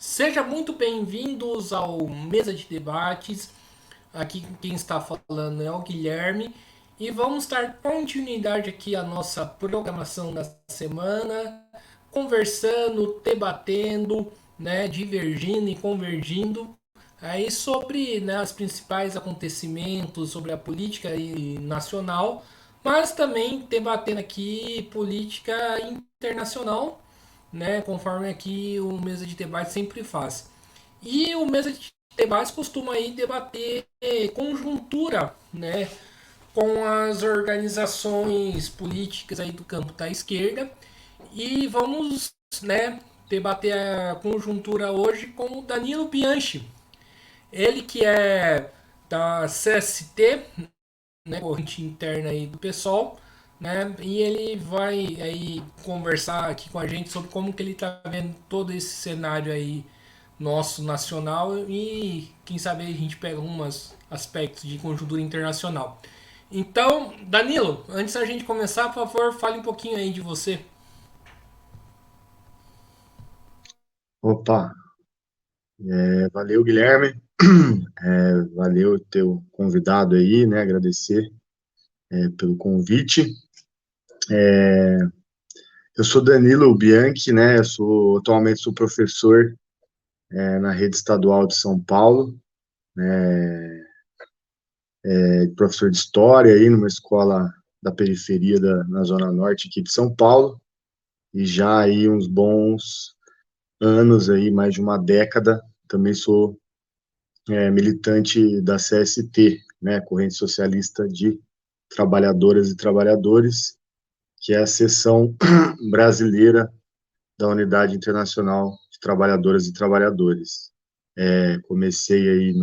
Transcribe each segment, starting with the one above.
Seja muito bem-vindos ao Mesa de Debates. Aqui quem está falando é o Guilherme e vamos dar continuidade aqui à nossa programação da semana, conversando, debatendo, né, divergindo e convergindo aí sobre, né, os principais acontecimentos sobre a política nacional, mas também debatendo aqui política internacional, né, conforme aqui o Mesa de Debate sempre faz. E o Mesa de Debates costuma aí debater conjuntura, né, com as organizações políticas aí do campo da esquerda. E vamos, né, debater a conjuntura hoje com o Danilo Bianchi. Ele que é da CST, né, corrente interna aí do pessoal, né? E ele vai aí conversar aqui com a gente sobre como que ele está vendo todo esse cenário aí nosso nacional e quem sabe a gente pega alguns aspectos de conjuntura internacional. Então, Danilo, antes da gente começar, por favor, fale um pouquinho aí de você. Opa, valeu, Guilherme. Valeu ter o convidado aí, né? Agradecer pelo convite. Eu sou Danilo Bianchi, né? Atualmente sou professor na rede estadual de São Paulo, professor de história aí numa escola da periferia na Zona Norte aqui de São Paulo, e já aí uns bons anos aí, mais de uma década, também sou militante da CST, né? Corrente Socialista de Trabalhadoras e Trabalhadores, que é a seção brasileira da Unidade Internacional de Trabalhadoras e Trabalhadores. Comecei aí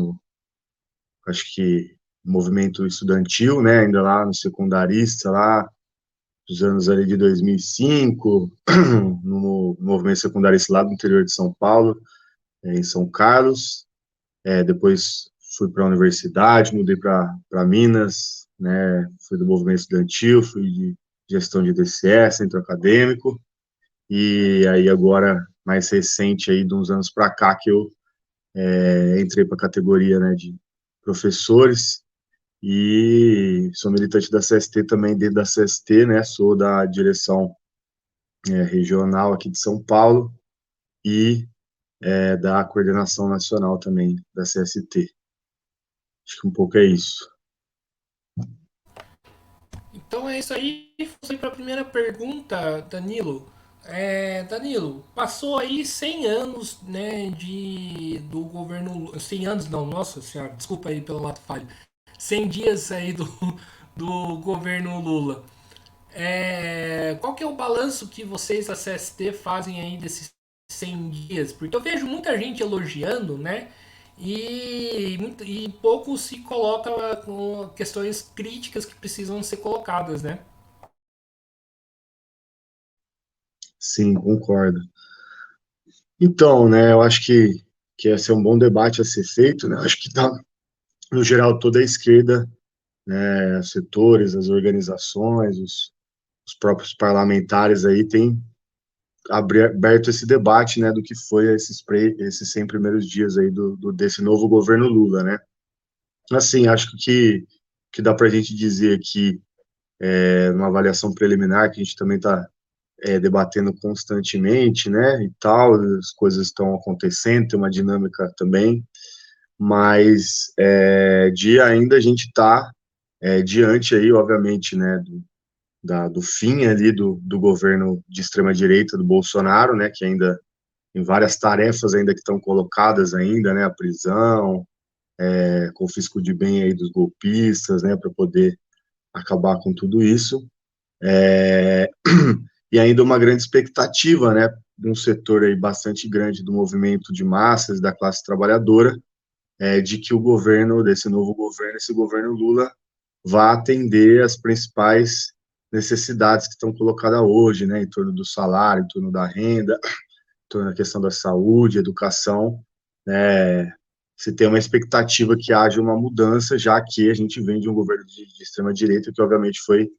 acho que, movimento estudantil, né, ainda lá no secundarista, lá dos anos ali de 2005, no movimento secundarista lá do interior de São Paulo, em São Carlos. Depois fui para a universidade, mudei para Minas, né, fui do movimento estudantil, fui de gestão de DCE, centro acadêmico, e aí agora, mais recente, aí, de uns anos para cá, que eu entrei para a categoria, né, de professores, e sou militante da CST também, dentro da CST, né, sou da direção regional aqui de São Paulo, e da coordenação nacional também da CST. Acho que um pouco é isso. Então é isso aí. Foi para a primeira pergunta, Danilo. Danilo, passou aí 100 anos, né, do governo, 100 anos não, nossa senhora, desculpa aí pelo lado falho, 100 dias aí do governo Lula. Qual que é o balanço que vocês da CST fazem aí desses 100 dias? Porque eu vejo muita gente elogiando, né? E pouco se coloca com questões críticas que precisam ser colocadas, né? Sim, concordo. Então, né, eu acho que esse é um bom debate a ser feito, né, acho que tá, no geral, toda a esquerda, né, os setores, as organizações, os próprios parlamentares aí têm aberto esse debate, né, do que foi esses 100 primeiros dias aí desse novo governo Lula, né. Assim, acho que dá para a gente dizer que, numa avaliação preliminar, que a gente também está debatendo constantemente, né, e tal, as coisas estão acontecendo, tem uma dinâmica também, mas ainda a gente está diante aí, obviamente, né, do fim ali do governo de extrema-direita do Bolsonaro, né, que ainda tem várias tarefas ainda que estão colocadas ainda, né, a prisão, confisco de bem aí dos golpistas, né, para poder acabar com tudo isso, é, e ainda uma grande expectativa, né, de um setor aí bastante grande do movimento de massas da classe trabalhadora, de que o governo, desse novo governo, esse governo Lula, vá atender as principais necessidades que estão colocadas hoje, né, em torno do salário, em torno da renda, em torno da questão da saúde, educação, né, se tem uma expectativa que haja uma mudança, já que a gente vem de um governo de extrema-direita que, obviamente, foi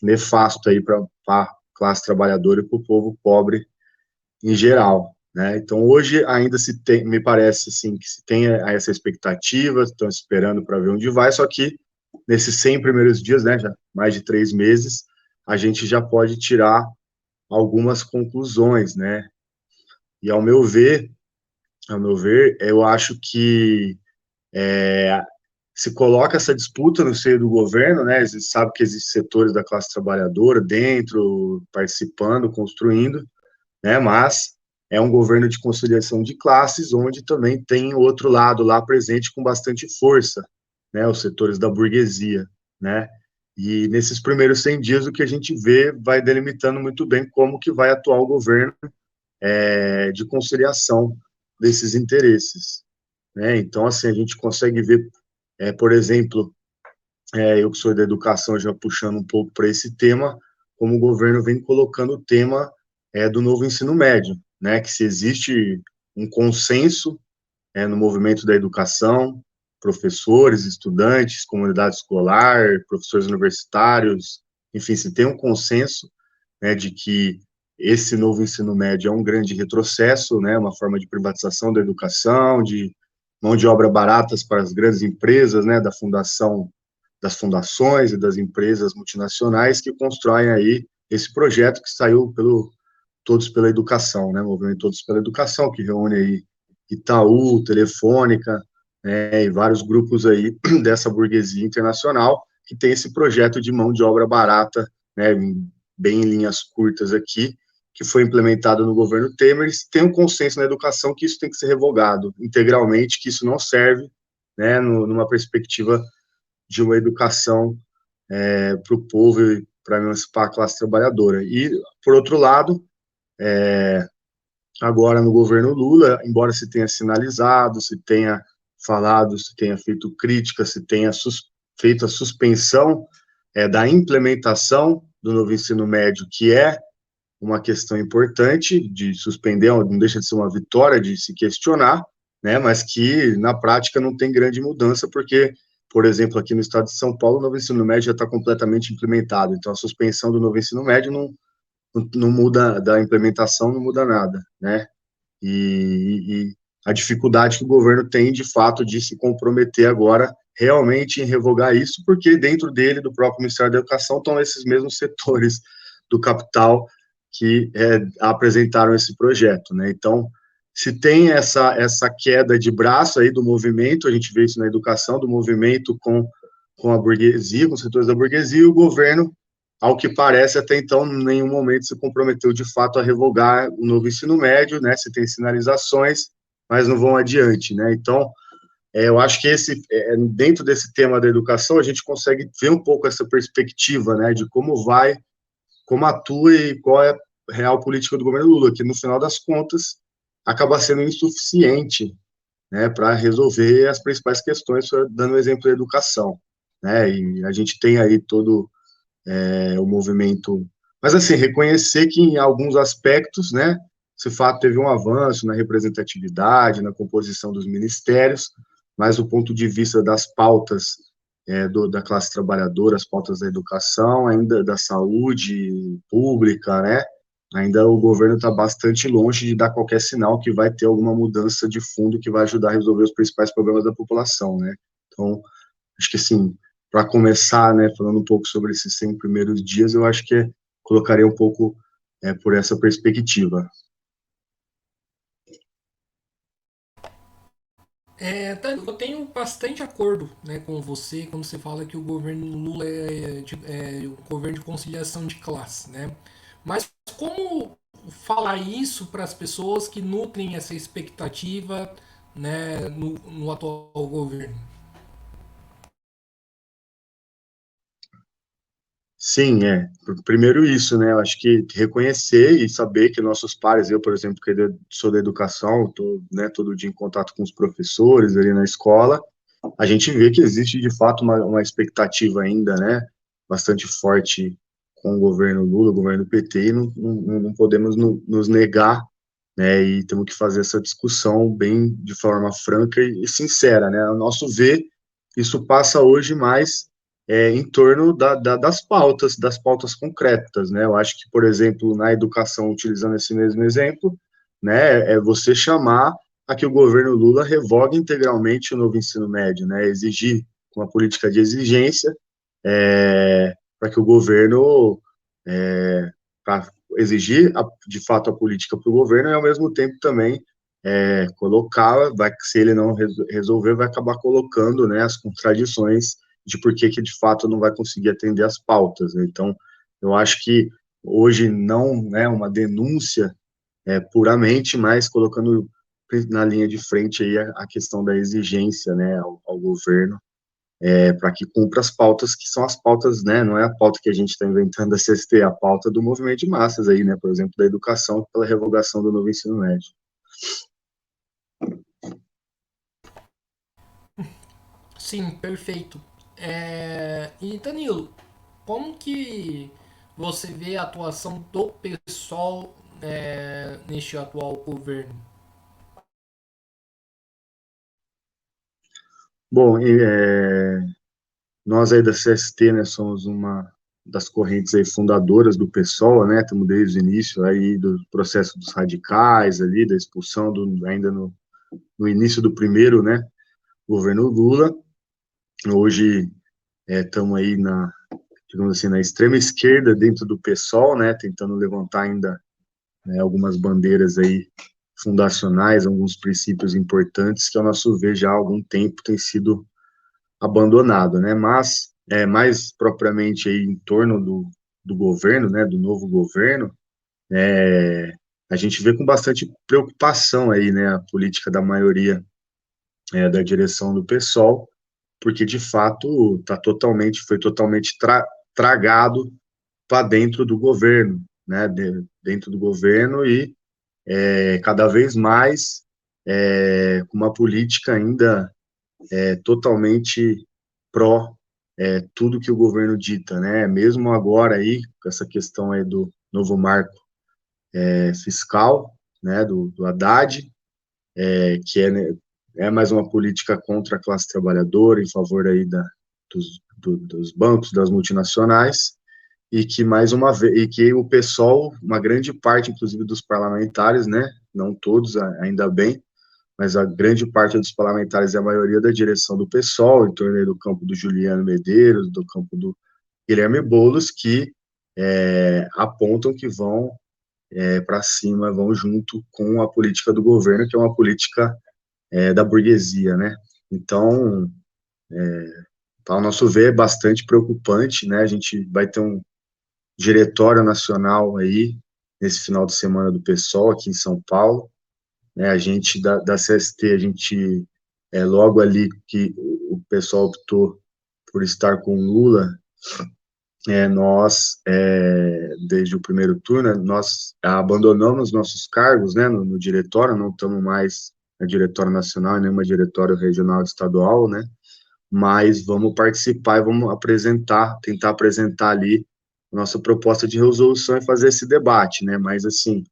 nefasto aí para a classe trabalhadora e para o povo pobre em geral. né? Então, hoje ainda se tem, me parece assim, que se tem essa expectativa, estão esperando para ver onde vai, só que nesses 100 primeiros dias, né, já mais de 3 meses, a gente já pode tirar algumas conclusões, né? E ao meu ver, eu acho que se coloca essa disputa no seio do governo, né? A gente sabe que existem setores da classe trabalhadora dentro, participando, construindo, né? Mas é um governo de conciliação de classes, onde também tem outro lado lá presente com bastante força, né? Os setores da burguesia, né? E nesses primeiros 100 dias, o que a gente vê vai delimitando muito bem como que vai atuar o governo de conciliação desses interesses, né? Então, assim, a gente consegue ver, por exemplo, eu que sou da educação, já puxando um pouco para esse tema, como o governo vem colocando o tema do novo ensino médio, né? Que se existe um consenso no movimento da educação, professores, estudantes, comunidade escolar, professores universitários, enfim, se tem um consenso, né, de que esse novo ensino médio é um grande retrocesso, né, uma forma de privatização da educação, de mão de obra baratas para as grandes empresas, né, das fundações e das empresas multinacionais que constroem aí esse projeto que saiu pelo Todos pela Educação, né, movimento Todos pela Educação, que reúne aí Itaú, Telefônica, né, e vários grupos aí dessa burguesia internacional que tem esse projeto de mão de obra barata, né, bem em linhas curtas aqui, que foi implementado no governo Temer, e tem um consenso na educação que isso tem que ser revogado integralmente, que isso não serve, né, numa perspectiva de uma educação para o povo e para emancipar a classe trabalhadora. E, por outro lado, agora no governo Lula, embora se tenha sinalizado, se tenha falado, se tenha feito críticas, se tenha feito a suspensão da implementação do novo ensino médio, que é uma questão importante de suspender, não deixa de ser uma vitória de se questionar, né, mas que na prática não tem grande mudança, porque, por exemplo, aqui no estado de São Paulo, o novo ensino médio já está completamente implementado, então a suspensão do novo ensino médio não muda, da implementação não muda nada, né, e a dificuldade que o governo tem, de fato, de se comprometer agora realmente em revogar isso, porque dentro dele, do próprio Ministério da Educação, estão esses mesmos setores do capital que apresentaram esse projeto, né? Então, se tem essa queda de braço aí do movimento, a gente vê isso na educação, do movimento com a burguesia, com os setores da burguesia, e o governo, ao que parece, até então, em nenhum momento se comprometeu de fato a revogar o novo ensino médio, né? Se tem sinalizações, mas não vão adiante, né? Então, eu acho que dentro desse tema da educação, a gente consegue ver um pouco essa perspectiva, né? De como atua e qual é a real política do governo Lula, que no final das contas acaba sendo insuficiente, né, para resolver as principais questões, dando o exemplo da educação, né, e a gente tem aí todo o movimento, mas assim, reconhecer que em alguns aspectos, né, esse fato teve um avanço na representatividade, na composição dos ministérios, mas do ponto de vista das pautas da classe trabalhadora, as pautas da educação, ainda da saúde pública, né? Ainda o governo está bastante longe de dar qualquer sinal que vai ter alguma mudança de fundo que vai ajudar a resolver os principais problemas da população, né? Então, acho que assim, para começar, né, falando um pouco sobre esses 100 primeiros dias, eu acho que colocaria um pouco por essa perspectiva. Tânia, eu tenho bastante acordo, né, com você quando você fala que o governo Lula é um governo de conciliação de classe, né? Mas como falar isso para as pessoas que nutrem essa expectativa, né, no atual governo? Sim, primeiro isso, né? Eu acho que reconhecer e saber que nossos pares, eu, por exemplo, que sou da educação, estou, né, todo dia em contato com os professores ali na escola, a gente vê que existe de fato uma expectativa ainda, né, bastante forte com o governo Lula, o governo PT, e não podemos nos negar, né, e temos que fazer essa discussão bem de forma franca e sincera, né. Ao nosso ver, isso passa hoje mais em torno das pautas concretas, né. Eu acho que, por exemplo, na educação, utilizando esse mesmo exemplo, né, é você chamar a que o governo Lula revogue integralmente o novo ensino médio, né, exigir uma política de exigência para que o governo, para exigir de fato a política para o governo e ao mesmo tempo também colocar, se ele não resolver, vai acabar colocando, né, as contradições de por que de fato não vai conseguir atender as pautas, né? Então, eu acho que hoje não é uma denúncia puramente, mas colocando na linha de frente aí a questão da exigência, né, ao governo, para que cumpra as pautas que são as pautas, né, não é a pauta que a gente está inventando da CST, é a pauta do movimento de massas aí, né, por exemplo, da educação pela revogação do novo ensino médio. Sim, perfeito. E Danilo, como que você vê a atuação do pessoal neste atual governo? Bom, nós aí da CST, né, somos uma das correntes aí fundadoras do PSOL, né, estamos desde o início aí do processo dos radicais ali, da expulsão ainda no início do primeiro, né, governo Lula. Hoje estamos aí digamos assim, na extrema esquerda dentro do PSOL, né, tentando levantar ainda algumas bandeiras aí fundacionais, alguns princípios importantes que, ao nosso ver, já há algum tempo tem sido abandonado, né, mas mais propriamente aí em torno do governo, né, do novo governo, a gente vê com bastante preocupação aí, né, a política da maioria da direção do PSOL, porque de fato foi totalmente tragado para dentro do governo, né, dentro do governo e cada vez mais com uma política ainda totalmente pró tudo que o governo dita, né, mesmo agora aí, com essa questão aí do novo marco fiscal, né, do Haddad, que é mais uma política contra a classe trabalhadora, em favor aí dos bancos, das multinacionais, e que mais uma vez, e que o pessoal, uma grande parte, inclusive dos parlamentares, né, não todos, ainda bem, mas a grande parte dos parlamentares e a maioria da direção do PSOL, em torno do campo do Juliano Medeiros, do campo do Guilherme Boulos, que apontam que vão para cima, vão junto com a política do governo, que é uma política da burguesia, né? Então, ao nosso ver, é bastante preocupante, né? A gente vai ter um diretório nacional aí nesse final de semana do PSOL aqui em São Paulo, né? A gente da CST, a gente logo ali que o pessoal optou por estar com Lula, nós desde o primeiro turno nós abandonamos nossos cargos, né, no diretório, não estamos mais no diretório nacional e nenhuma diretório regional estadual, né, mas vamos participar e vamos tentar apresentar ali nossa proposta de resolução e fazer esse debate, né, mas assim,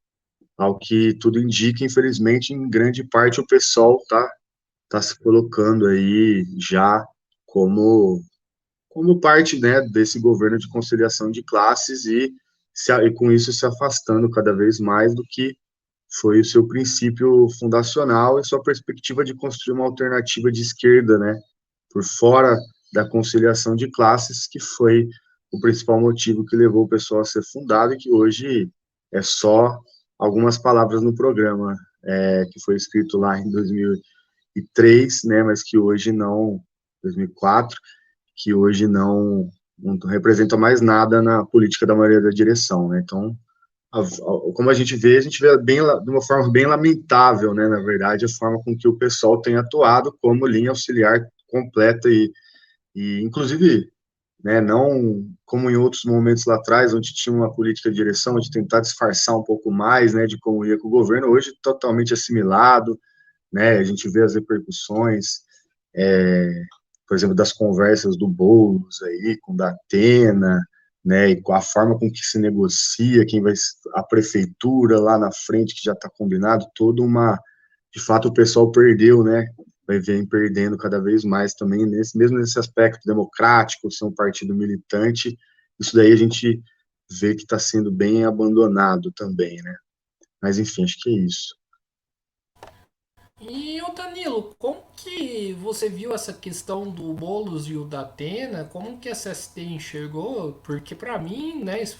ao que tudo indica, infelizmente, em grande parte o pessoal tá se colocando aí já como parte, né, desse governo de conciliação de classes e com isso se afastando cada vez mais do que foi o seu princípio fundacional e sua perspectiva de construir uma alternativa de esquerda, né, por fora da conciliação de classes, que foi o principal motivo que levou o pessoal a ser fundado e que hoje é só algumas palavras no programa, que foi escrito lá em 2003, né, mas que hoje não, 2004, que hoje não representa mais nada na política da maioria da direção, né? Então, como a gente vê bem, de uma forma bem lamentável, né, na verdade, a forma com que o pessoal tem atuado como linha auxiliar completa e inclusive, né, não como em outros momentos lá atrás, onde tinha uma política de direção, de tentar disfarçar um pouco mais, né, de como ia com o governo, hoje totalmente assimilado, né, a gente vê as repercussões, por exemplo, das conversas do Boulos aí, com o Datena, né, e com a forma com que se negocia, quem vai, a prefeitura lá na frente, que já está combinado, de fato o pessoal perdeu, né, vai vir perdendo cada vez mais também, mesmo nesse aspecto democrático, ser um partido militante, isso daí a gente vê que está sendo bem abandonado também, né. Mas enfim, acho que é isso. E o Danilo, como que você viu essa questão do Boulos e o da Atena? Como que a CST enxergou? Porque para mim, né, isso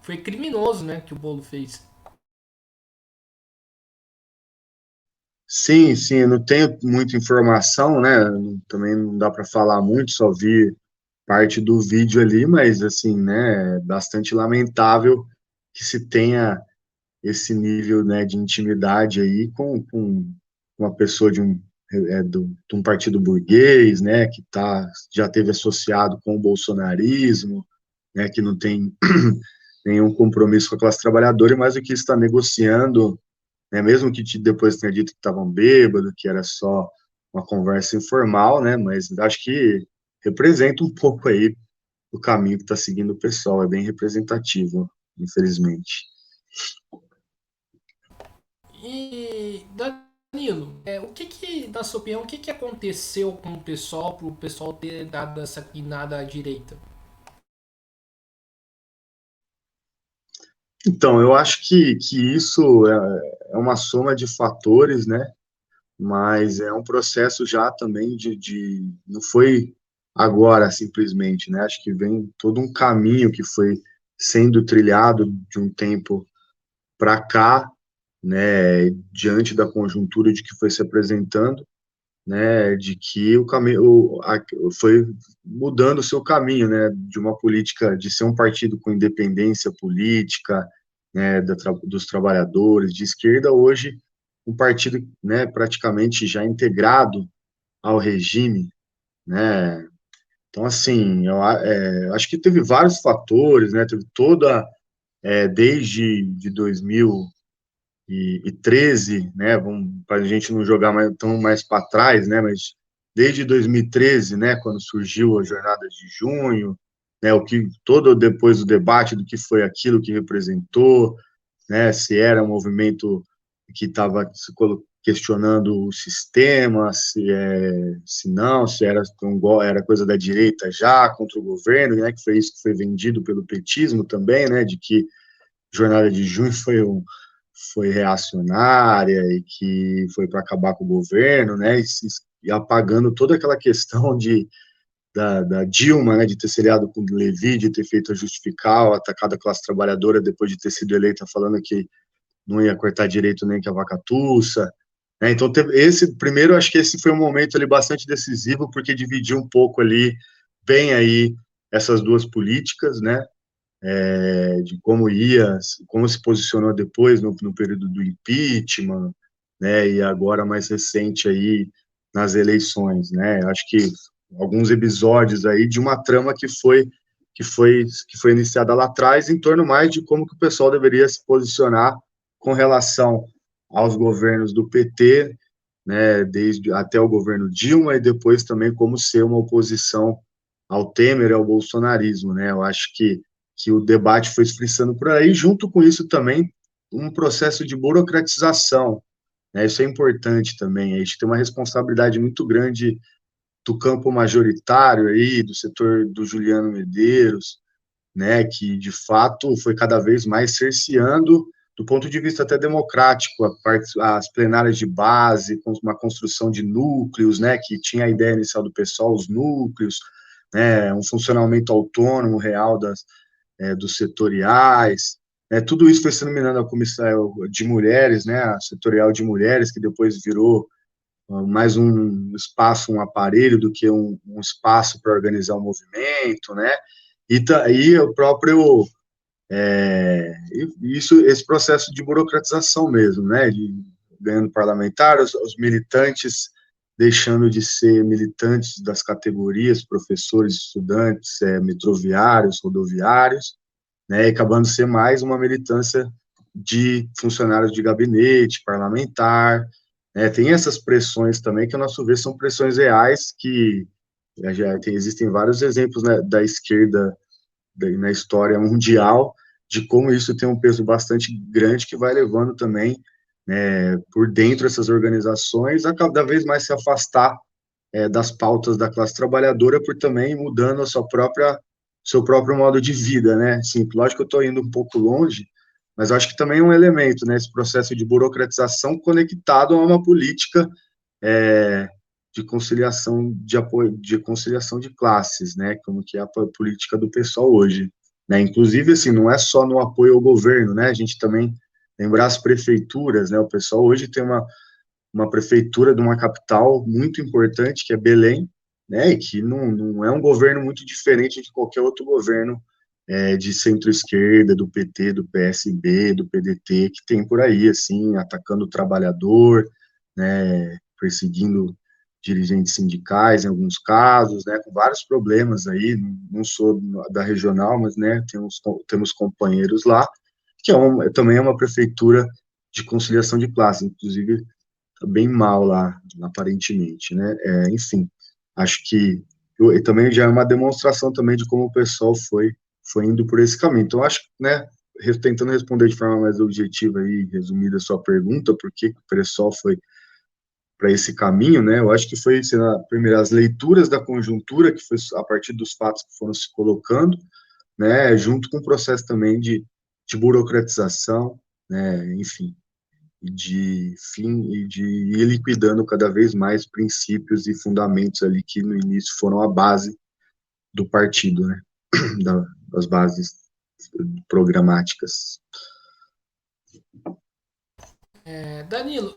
foi criminoso, né, que o Bolo fez. Sim, sim, eu não tenho muita informação, né? Também não dá para falar muito, só vi parte do vídeo ali, mas assim, né, é bastante lamentável que se tenha esse nível, né, de intimidade aí com uma pessoa de um partido burguês, né, que já teve associado com o bolsonarismo, né, que não tem nenhum compromisso com a classe trabalhadora, mas o que está negociando, né, mesmo que depois tenha dito que estavam bêbados, que era só uma conversa informal, né, mas acho que representa um pouco aí o caminho que está seguindo o pessoal, é bem representativo, infelizmente. E Danilo, na sua opinião, o que que aconteceu com o pessoal para o pessoal ter dado essa guinada à direita? Então, eu acho que isso é uma soma de fatores, né? Mas é um processo já também não foi agora simplesmente, né? Acho que vem todo um caminho que foi sendo trilhado de um tempo para cá, né? Diante da conjuntura de que foi se apresentando, né? De que o caminho foi mudando o seu caminho, né? De uma política de ser um partido com independência política, né? Dos trabalhadores de esquerda, hoje um partido, né, praticamente já integrado ao regime, né? Então, assim, acho que teve vários fatores, né? Teve desde de 2013, né? Para a gente não jogar tão mais para trás, né? Mas desde 2013, né? Quando surgiu a Jornada de Junho, né? O que todo depois do debate do que foi aquilo que representou, né, se era um movimento que estava questionando o sistema, se não, se era coisa da direita já contra o governo, né, que foi isso que foi vendido pelo petismo também, né, de que Jornada de Junho foi reacionária e que foi para acabar com o governo, né, e apagando toda aquela questão da Dilma, né, de ter se aliado com o Levi, de ter feito a justificar, atacado a classe trabalhadora depois de ter sido eleita, falando que não ia cortar direito nem que a vaca tussa, né? Então, primeiro, acho que esse foi um momento ali bastante decisivo, porque dividiu um pouco ali, bem aí, essas duas políticas, né? De como se posicionou depois no período do impeachment, né? E agora mais recente aí nas eleições, né? Acho que alguns episódios aí de uma trama que foi iniciada lá atrás em torno mais de como que o pessoal deveria se posicionar com relação aos governos do PT, né? Desde até o governo Dilma e depois também como ser uma oposição ao Temer e ao bolsonarismo, né? Eu acho que o debate foi esfriando por aí, junto com isso também um processo de burocratização, né? Isso é importante também, a gente tem uma responsabilidade muito grande do campo majoritário aí, do setor do Juliano Medeiros, né, que de fato foi cada vez mais cerceando, do ponto de vista até democrático, as plenárias de base, com uma construção de núcleos, né, que tinha a ideia inicial do pessoal, os núcleos, né, um funcionamento autônomo real dos setoriais, né, tudo isso foi sendo minando a comissão de mulheres, né, a setorial de mulheres, que depois virou mais um espaço, um aparelho do que um espaço para organizar o movimento, né? E o próprio esse processo de burocratização mesmo, né? De ganhando parlamentar, os militantes deixando de ser militantes das categorias, professores, estudantes, metroviários, rodoviários, né? E acabando ser mais uma militância de funcionários de gabinete, parlamentar, né? Tem essas pressões também que, a nosso ver, são pressões reais que existem vários exemplos, né, da esquerda na história mundial, de como isso tem um peso bastante grande que vai levando também, né, por dentro dessas organizações a cada vez mais se afastar das pautas da classe trabalhadora, por também mudando a seu próprio modo de vida, né? Sim, lógico que eu estou indo um pouco longe, mas eu acho que também é um elemento, né, esse processo de burocratização conectado a uma política é, de conciliação de apoio, de conciliação de classes, né, como que é a política do pessoal hoje, né, inclusive, assim, não é só no apoio ao governo, né, a gente também lembrar as prefeituras, né, o pessoal hoje tem uma prefeitura de uma capital muito importante, que é Belém, né, e que não é um governo muito diferente de qualquer outro governo de centro-esquerda, do PT, do PSB, do PDT, que tem por aí, assim, atacando o trabalhador, né, perseguindo dirigentes sindicais em alguns casos, né, com vários problemas aí, não sou da regional, mas, né, temos companheiros lá, que também é uma prefeitura de conciliação de classe, inclusive tá bem mal lá, aparentemente, né, enfim, acho que e também já é uma demonstração também de como o pessoal foi indo por esse caminho. Então, acho que, né, tentando responder de forma mais objetiva e resumida a sua pergunta, por que o pessoal foi para esse caminho, né, eu acho que foi, primeiro, as leituras da conjuntura, que foi a partir dos fatos que foram se colocando, né, junto com o processo também de burocratização, né, enfim, e de ir liquidando cada vez mais princípios e fundamentos ali que no início foram a base do partido, né, das bases programáticas. Danilo,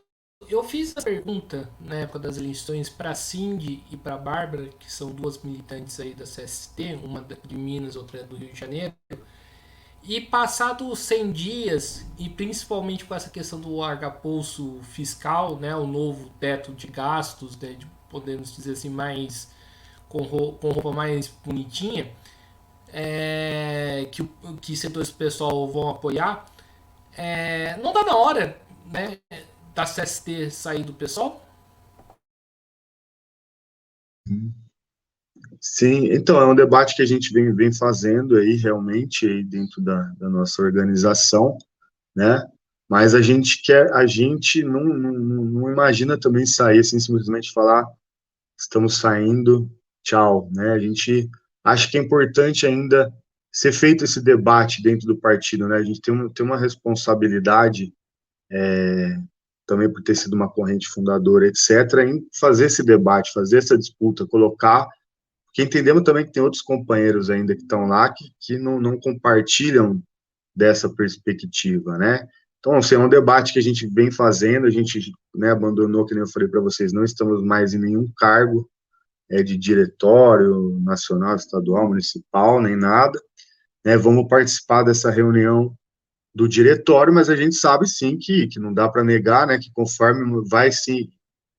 eu fiz a pergunta na época das eleições para Cindy e para Bárbara, que são duas militantes aí da CST, uma de Minas, outra do Rio de Janeiro. E passados 100 dias, e principalmente com essa questão do arcabouço fiscal, né, o novo teto de gastos, né, de, podemos dizer assim, mais com roupa mais bonitinha, que setores pessoal vão apoiar, não dá na hora, né, da CST sair do pessoal? Sim, então é um debate que a gente vem fazendo aí realmente aí dentro da nossa organização, né? Mas a gente não imagina também sair assim, simplesmente falar, estamos saindo, tchau, né? A gente acha que é importante ainda ser feito esse debate dentro do partido, né? A gente tem uma responsabilidade também por ter sido uma corrente fundadora, etc., em fazer esse debate, fazer essa disputa, colocar, porque entendemos também que tem outros companheiros ainda que estão lá que não compartilham dessa perspectiva, né? Então, assim, é um debate que a gente vem fazendo, a gente, né, abandonou, que nem eu falei para vocês, não estamos mais em nenhum cargo de diretório nacional, estadual, municipal, nem nada, né? Vamos participar dessa reunião do diretório, mas a gente sabe sim que não dá para negar, né, que conforme vai se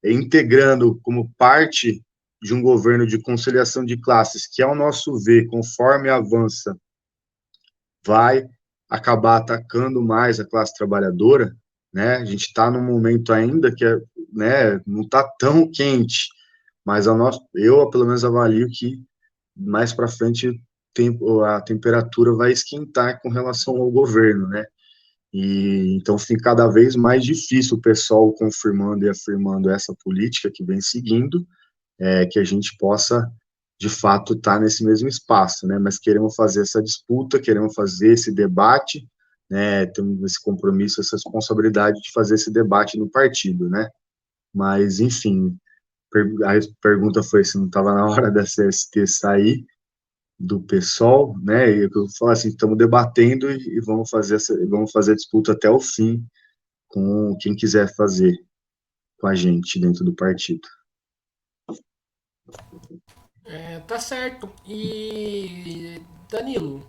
integrando como parte de um governo de conciliação de classes, que ao nosso ver, conforme avança, vai acabar atacando mais a classe trabalhadora, né? A gente está num momento ainda que né, não está tão quente, mas eu pelo menos avalio que mais para frente a temperatura vai esquentar com relação ao governo, né? E então fica cada vez mais difícil o pessoal confirmando e afirmando essa política que vem seguindo, que a gente possa de fato estar nesse mesmo espaço, né? Mas queremos fazer essa disputa, queremos fazer esse debate, né? Temos esse compromisso, essa responsabilidade de fazer esse debate no partido, né? Mas enfim, a pergunta foi se não estava na hora da CST sair do PSOL, né? E eu falo assim, estamos debatendo e vamos fazer a disputa até o fim com quem quiser fazer com a gente dentro do partido. Tá certo. E Danilo,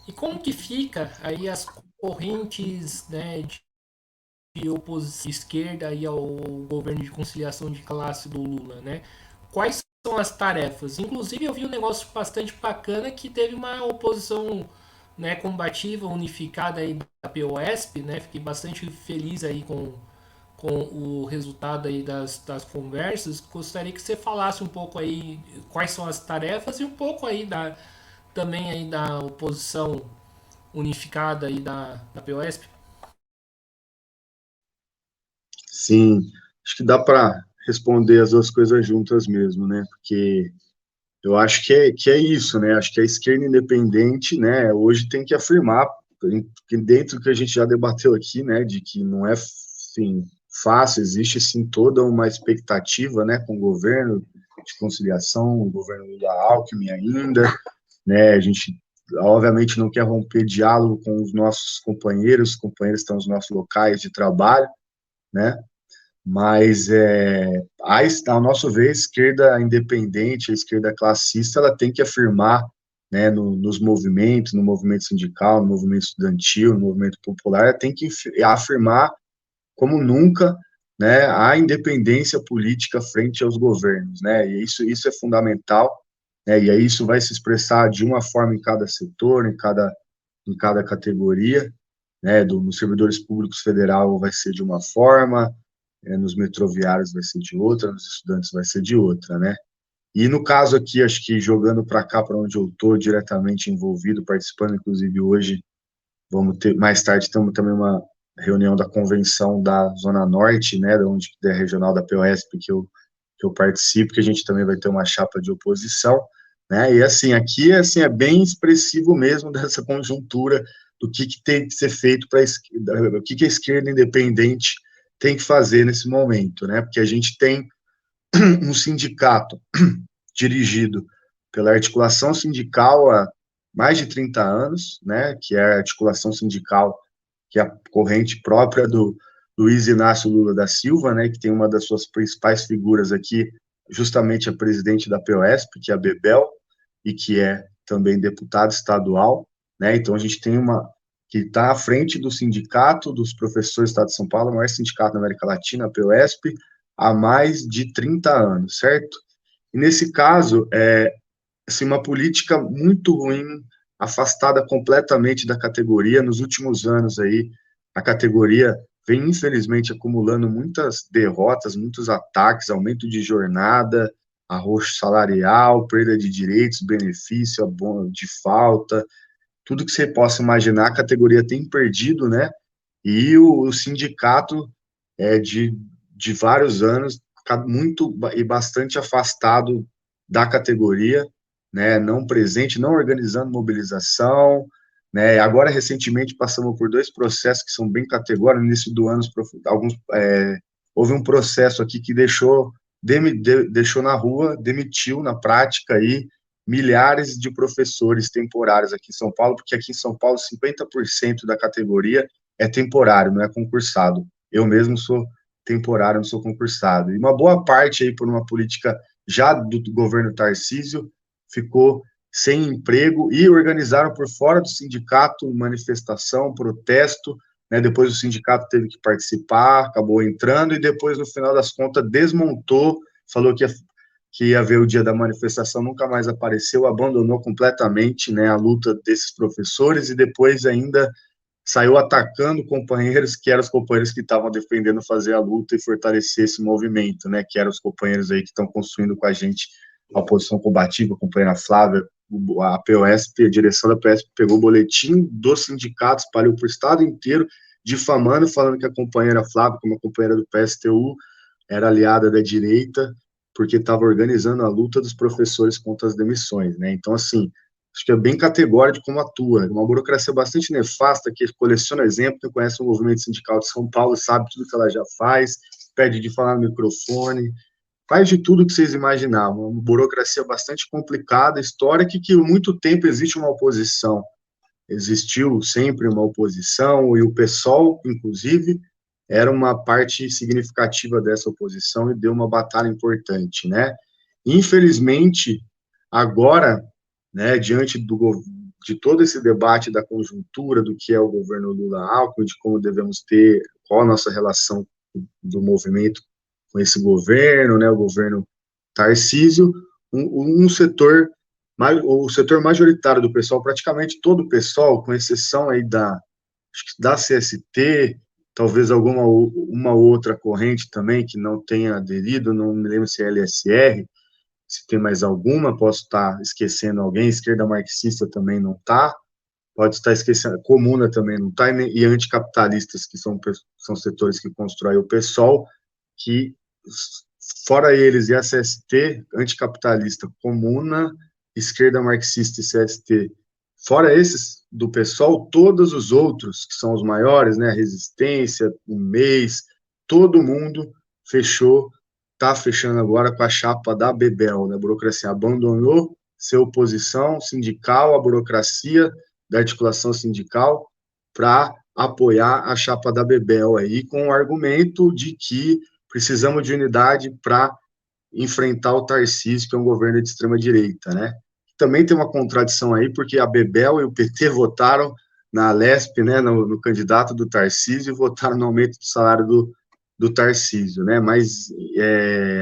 e como que fica aí as correntes, né, de oposição esquerda aí ao governo de conciliação de classe do Lula, né? Quais são as tarefas? Inclusive eu vi um negócio bastante bacana que teve uma oposição, né, combativa, unificada aí da POSP, né? Fiquei bastante feliz aí com o resultado aí das conversas. Gostaria que você falasse um pouco aí quais são as tarefas e um pouco aí também aí da oposição unificada aí da POSP. Sim, acho que dá para responder as duas coisas juntas mesmo, né? Porque eu acho que é isso, né? Acho que a esquerda independente, né, hoje tem que afirmar dentro do que a gente já debateu aqui, né, de que não é, assim, fácil, existe, sim, toda uma expectativa, né, com o governo de conciliação, o governo Lula Alckmin ainda, né, a gente, obviamente, não quer romper diálogo com os nossos companheiros, os companheiros estão nos nossos locais de trabalho, né, mas, ao nosso ver, a esquerda independente, a esquerda classista, ela tem que afirmar, né, nos movimentos, no movimento sindical, no movimento estudantil, no movimento popular, ela tem que afirmar, como nunca, né, a independência política frente aos governos, né, e isso é fundamental, né, e aí isso vai se expressar de uma forma em cada setor, em cada categoria, né, nos servidores públicos federal vai ser de uma forma, nos metroviários vai ser de outra, nos estudantes vai ser de outra, né? E no caso aqui, acho que jogando para cá, para onde eu estou diretamente envolvido, participando, inclusive hoje, vamos ter, mais tarde, temos também uma reunião da convenção da Zona Norte, né, da regional da POSP, que eu participo, que a gente também vai ter uma chapa de oposição, né, e assim, aqui assim, é bem expressivo mesmo dessa conjuntura do que tem que ser feito para o que a esquerda independente tem que fazer nesse momento, né, porque a gente tem um sindicato dirigido pela articulação sindical há mais de 30 anos, né, que é a articulação sindical, que é a corrente própria do Luiz Inácio Lula da Silva, né, que tem uma das suas principais figuras aqui, justamente a presidente da POSP, que é a Bebel, e que é também deputada estadual, né, então a gente tem uma que está à frente do sindicato dos professores do Estado de São Paulo, o maior sindicato da América Latina, a POSP, há mais de 30 anos, certo? E nesse caso, assim, uma política muito ruim, afastada completamente da categoria. Nos últimos anos aí, a categoria vem, infelizmente, acumulando muitas derrotas, muitos ataques, aumento de jornada, arroxo salarial, perda de direitos, benefício, abono de falta, tudo que você possa imaginar, a categoria tem perdido, né? E o sindicato de vários anos, muito e bastante afastado da categoria, né, não presente, não organizando mobilização, né, agora recentemente passamos por dois processos que são bem categóricos, no início do ano, houve um processo aqui que deixou na rua, demitiu na prática aí milhares de professores temporários aqui em São Paulo, porque aqui em São Paulo 50% da categoria é temporário, não é concursado. Eu mesmo sou temporário, não sou concursado. E uma boa parte aí por uma política já do governo Tarcísio ficou sem emprego e organizaram por fora do sindicato manifestação, protesto, né? Depois o sindicato teve que participar, acabou entrando e depois, no final das contas, desmontou, falou que ia ver o dia da manifestação, nunca mais apareceu, abandonou completamente, né, a luta desses professores e depois ainda saiu atacando companheiros que eram os companheiros que estavam defendendo fazer a luta e fortalecer esse movimento, né, que eram os companheiros aí que estão construindo com a gente a oposição combativa, a companheira Flávia, a POSP, a direção da POSP pegou o boletim do sindicato, espalhou para o estado inteiro, difamando, falando que a companheira Flávia, como a companheira do PSTU, era aliada da direita, porque estava organizando a luta dos professores contra as demissões, né, então, assim, acho que é bem categórico de como atua. Uma burocracia bastante nefasta, que coleciona exemplo, que conhece o movimento sindical de São Paulo, sabe tudo que ela já faz, pede de falar no microfone, faz de tudo que vocês imaginavam. Uma burocracia bastante complicada, histórica, que há muito tempo existe uma oposição. Existiu sempre uma oposição, e o PSOL, inclusive, era uma parte significativa dessa oposição e deu uma batalha importante, né? Infelizmente, agora, né, diante de todo esse debate da conjuntura do que é o governo Lula-Alckmin, de como devemos ter, qual a nossa relação do movimento com esse governo, né, o governo Tarcísio, um setor, o setor majoritário do pessoal, praticamente todo o pessoal, com exceção aí da CST, talvez uma outra corrente também que não tenha aderido, não me lembro se é LSR, se tem mais alguma, posso estar esquecendo alguém, esquerda marxista também não está, pode estar esquecendo, comuna também não está, e anticapitalistas, que são setores que constroem o PSOL, que, fora eles e a CST, anticapitalista, comuna, esquerda marxista e CST Fora esses do PSOL, todos os outros, que são os maiores, né, a Resistência, o MEIS, todo mundo fechou, está fechando agora com a chapa da Bebel, né, a burocracia abandonou sua oposição sindical, a burocracia da articulação sindical, para apoiar a chapa da Bebel aí, com o argumento de que precisamos de unidade para enfrentar o Tarcísio, que é um governo de extrema-direita, né? Também tem uma contradição aí, porque a Bebel e o PT votaram na Lesp, né, no candidato do Tarcísio, e votaram no aumento do salário do Tarcísio, né? Mas,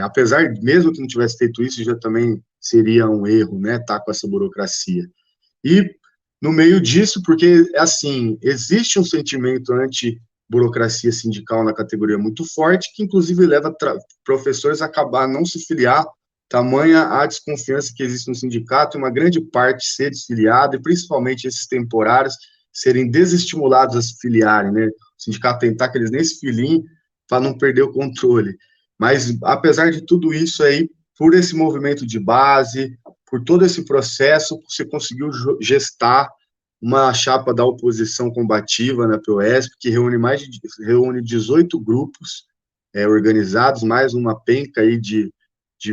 apesar, mesmo que não tivesse feito isso, já também seria um erro, né, tá com essa burocracia. E no meio disso, porque, assim, existe um sentimento anti-burocracia sindical na categoria muito forte, que inclusive leva professores a acabar não se filiar, tamanha a desconfiança que existe no sindicato, e uma grande parte ser desfiliada, e principalmente esses temporários serem desestimulados a se filiarem, né? O sindicato tentar que eles nem se filiem para não perder o controle. Mas, apesar de tudo isso aí, por esse movimento de base, por todo esse processo, você conseguiu gestar uma chapa da oposição combativa na POSP, que reúne 18 grupos organizados, mais uma penca aí de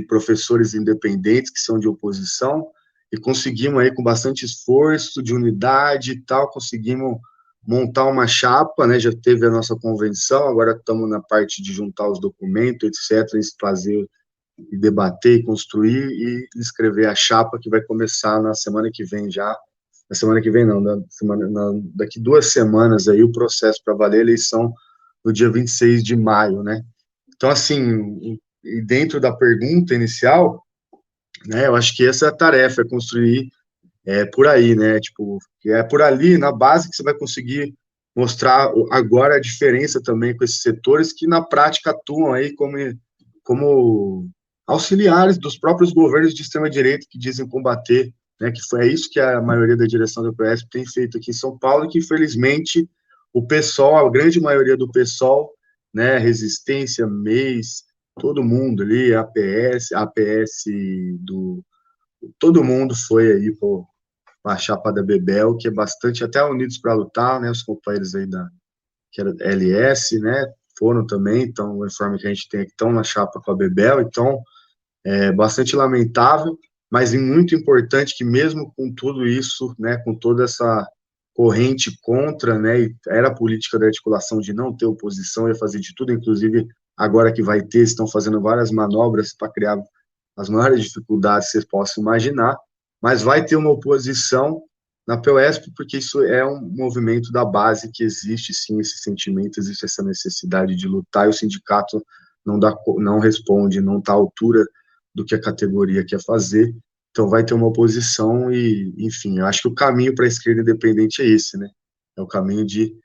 professores independentes que são de oposição, e conseguimos aí, com bastante esforço, de unidade e tal, conseguimos montar uma chapa, né, já teve a nossa convenção, agora estamos na parte de juntar os documentos, etc., fazer e debater, e construir e escrever a chapa que vai começar na semana que vem já. Na semana que vem, não, daqui 2 semanas aí o processo para valer a eleição no dia 26 de maio, né? Então, assim, e dentro da pergunta inicial, né, eu acho que essa é a tarefa, é construir por aí, né? Tipo, é por ali, na base, que você vai conseguir mostrar agora a diferença também com esses setores que na prática atuam aí como auxiliares dos próprios governos de extrema-direita que dizem combater, né, que foi isso que a maioria da direção do PS tem feito aqui em São Paulo, e que infelizmente o PSOL, a grande maioria do PSOL, né, Resistência, MEIS, todo mundo ali, APS todo mundo foi aí para a chapa da Bebel, que é bastante, até Unidos para Lutar, né, os companheiros aí que era LS, né, foram também, então o informe que a gente tem aqui estão na chapa com a Bebel, então bastante lamentável, mas muito importante que mesmo com tudo isso, né, com toda essa corrente contra, né, e era a política da articulação de não ter oposição, ia fazer de tudo, inclusive agora que vai ter, estão fazendo várias manobras para criar as maiores dificuldades que vocês possam imaginar, mas vai ter uma oposição na POSP, porque isso é um movimento da base, que existe sim esse sentimento, existe essa necessidade de lutar, e o sindicato não responde, não está à altura do que a categoria quer fazer, então vai ter uma oposição e, enfim, eu acho que o caminho para a esquerda independente é esse, né? É o caminho de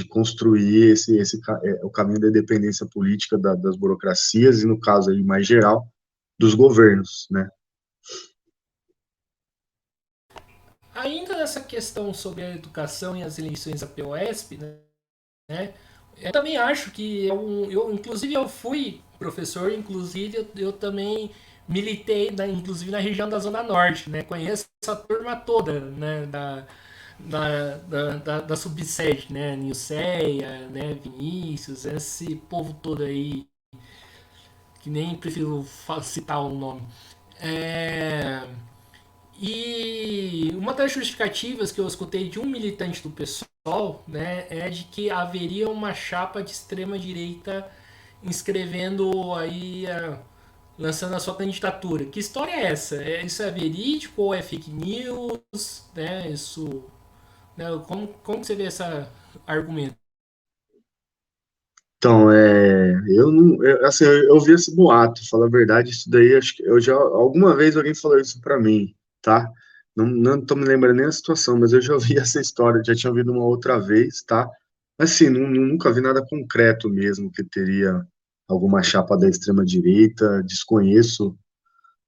construir o caminho da independência política das burocracias e, no caso aí mais geral, dos governos, né? Ainda nessa questão sobre a educação e as eleições da POSP, né? Eu também acho que inclusive eu fui professor, inclusive eu também militei, inclusive na região da Zona Norte, né? Conheço essa turma toda, né? Da subsede, né? Nilceia, né? Vinícius, esse povo todo aí, que nem prefiro citar o nome. É, e uma das justificativas que eu escutei de um militante do PSOL, né, é de que haveria uma chapa de extrema direita inscrevendo aí, lançando a sua candidatura. Que história é essa? Isso é verídico ou é fake news? Né? Isso, né, como que você vê esse argumento? Então, eu não, assim, eu vi esse boato, falar a verdade, isso daí, acho que eu já, alguma vez alguém falou isso para mim, tá? Não tô me lembrando nem a situação, mas eu já ouvi essa história, já tinha ouvido uma outra vez, tá? Mas, assim, nunca vi nada concreto mesmo, que teria alguma chapa da extrema-direita, desconheço,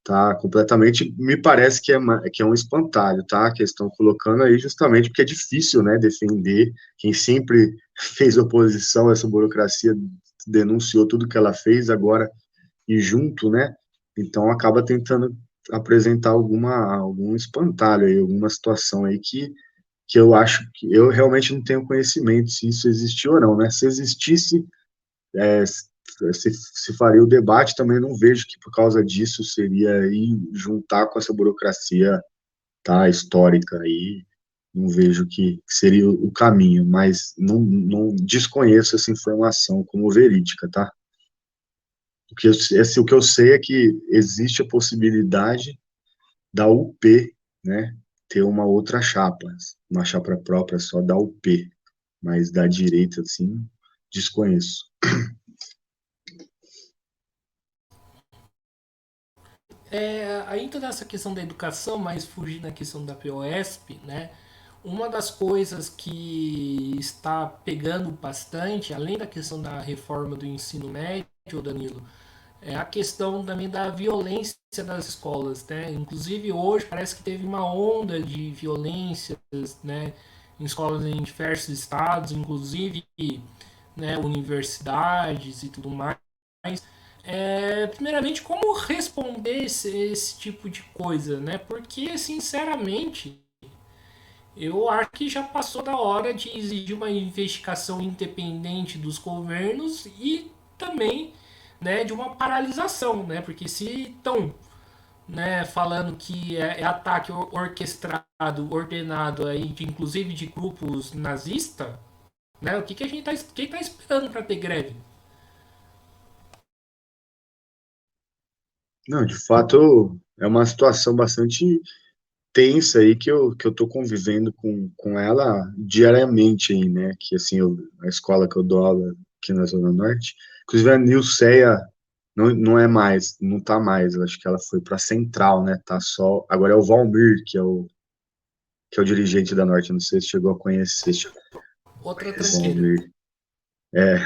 tá? Completamente, me parece que é um espantalho, tá? Que estão colocando aí justamente porque é difícil, né, defender quem sempre fez oposição a essa burocracia, denunciou tudo que ela fez agora e junto, né? Então acaba tentando apresentar algum espantalho aí, alguma situação aí que eu acho que eu realmente não tenho conhecimento se isso existiu ou não, né? Se existisse, se faria o debate, também não vejo que por causa disso seria ir juntar com essa burocracia, tá, histórica aí, não vejo que seria o caminho, mas não desconheço essa informação como verídica, tá? O que eu sei é que existe a possibilidade da UP, né, ter uma chapa própria só da UP, mas da direita, assim, desconheço. Ainda nessa questão da educação, mas fugindo da questão da POSP, né? Uma das coisas que está pegando bastante, além da questão da reforma do ensino médio, Danilo, é a questão também da violência das escolas, né? Inclusive hoje parece que teve uma onda de violências, né, em escolas em diversos estados, inclusive, né, universidades e tudo mais. Primeiramente, como responder esse tipo de coisa, né? Porque, sinceramente, eu acho que já passou da hora de exigir uma investigação independente dos governos e também, né, de uma paralisação, né? Porque se estão, né, falando que é ataque orquestrado, ordenado aí, inclusive de grupos nazistas, né? O que, que a gente tá esperando para ter greve? Não, de fato, é uma situação bastante tensa aí que eu tô convivendo com ela diariamente aí, né? Que assim, a escola que eu dou aula aqui na Zona Norte, inclusive a Nilceia não é mais, não tá mais, eu acho que ela foi para Central, né? Tá só, agora é o Valmir, que é o dirigente da Norte, não sei se chegou a conhecer Outra o tranqueira. Valmir. É,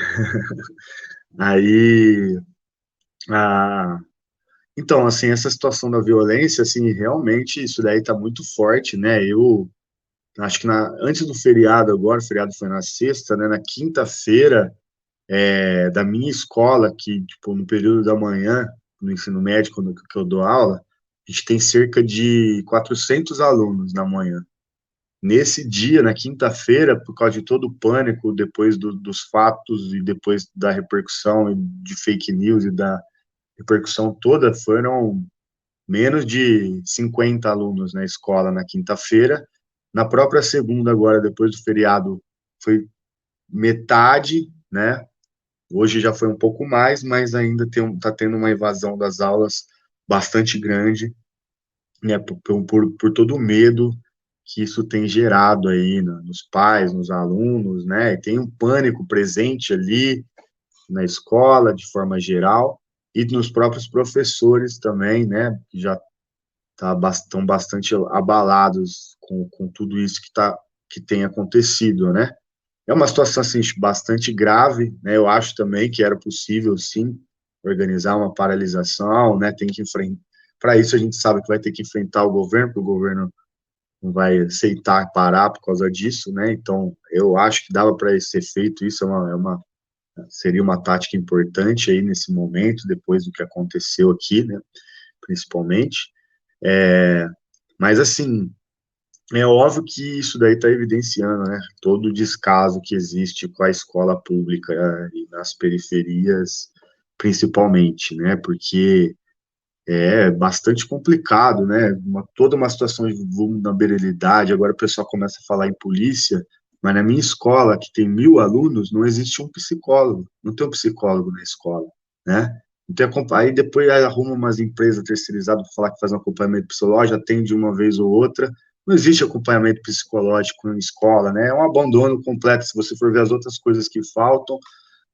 aí, a, então, assim, essa situação da violência, assim, realmente isso daí tá muito forte, né? Eu acho que antes do feriado agora, o feriado foi na sexta, né? Na quinta-feira, da minha escola, que, tipo, no período da manhã, no ensino médio, quando que eu dou aula, a gente tem cerca de 400 alunos na manhã. Nesse dia, na quinta-feira, por causa de todo o pânico, depois dos fatos e depois da repercussão de fake news e da repercussão toda, foram menos de 50 alunos na escola na quinta-feira. Na própria segunda, agora, depois do feriado, foi metade, né? Hoje já foi um pouco mais, mas ainda está tendo uma invasão das aulas bastante grande, né? Por todo o medo que isso tem gerado aí nos pais, nos alunos, né? E tem um pânico presente ali na escola, de forma geral, e nos próprios professores também, né? Que já estão bastante abalados com tudo isso que tem acontecido, né? É uma situação assim, bastante grave, né? Eu acho também que era possível, sim, organizar uma paralisação, né? Tem que enfrentar. Para isso, a gente sabe que vai ter que enfrentar o governo, porque o governo não vai aceitar parar por causa disso, né? Então, eu acho que dava para ser feito isso, seria uma tática importante aí nesse momento, depois do que aconteceu aqui, né? Principalmente. Mas, assim, é óbvio que isso daí está evidenciando, né, todo o descaso que existe com a escola pública e nas periferias, principalmente, né, porque é bastante complicado, né, toda uma situação de vulnerabilidade, agora o pessoal começa a falar em polícia, mas na minha escola, que tem 1.000 alunos, não existe um psicólogo, não tem um psicólogo na escola, né, então, aí depois arruma umas empresas terceirizadas para falar que faz um acompanhamento psicológico, atende uma vez ou outra. Não existe acompanhamento psicológico em escola, né? É um abandono completo. Se você for ver as outras coisas que faltam,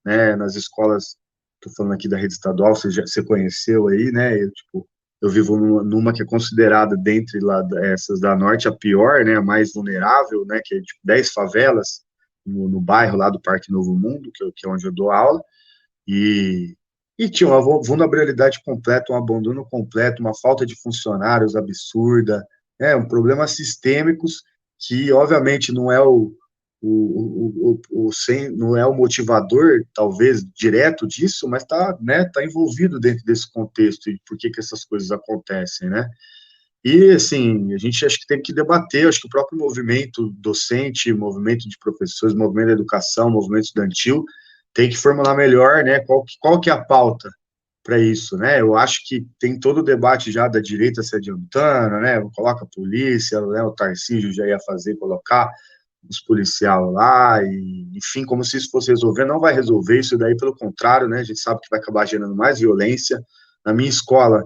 né, nas escolas, estou falando aqui da rede estadual, você conheceu aí, né? Eu vivo numa que é considerada, dentre lá, essas da Norte, a pior, né? A mais vulnerável, né? Que é tipo 10 favelas no bairro lá do Parque Novo Mundo, que é onde eu dou aula. E, e tinha uma vulnerabilidade completa, um abandono completo, uma falta de funcionários absurda, um problemas sistêmicos que, obviamente, não é não é o motivador, talvez, direto disso, mas está, né, tá envolvido dentro desse contexto e por que essas coisas acontecem, né? E, assim, a gente acho que tem que debater, acho que o próprio movimento docente, movimento de professores, movimento da educação, movimento estudantil, tem que formular melhor, né, qual que é a pauta para isso, né? Eu acho que tem todo o debate já da direita se adiantando, né? Coloca a polícia, né? O Tarcísio já ia colocar os policiais lá, e, enfim, como se isso fosse resolver, não vai resolver isso daí, pelo contrário, né? A gente sabe que vai acabar gerando mais violência. Na minha escola,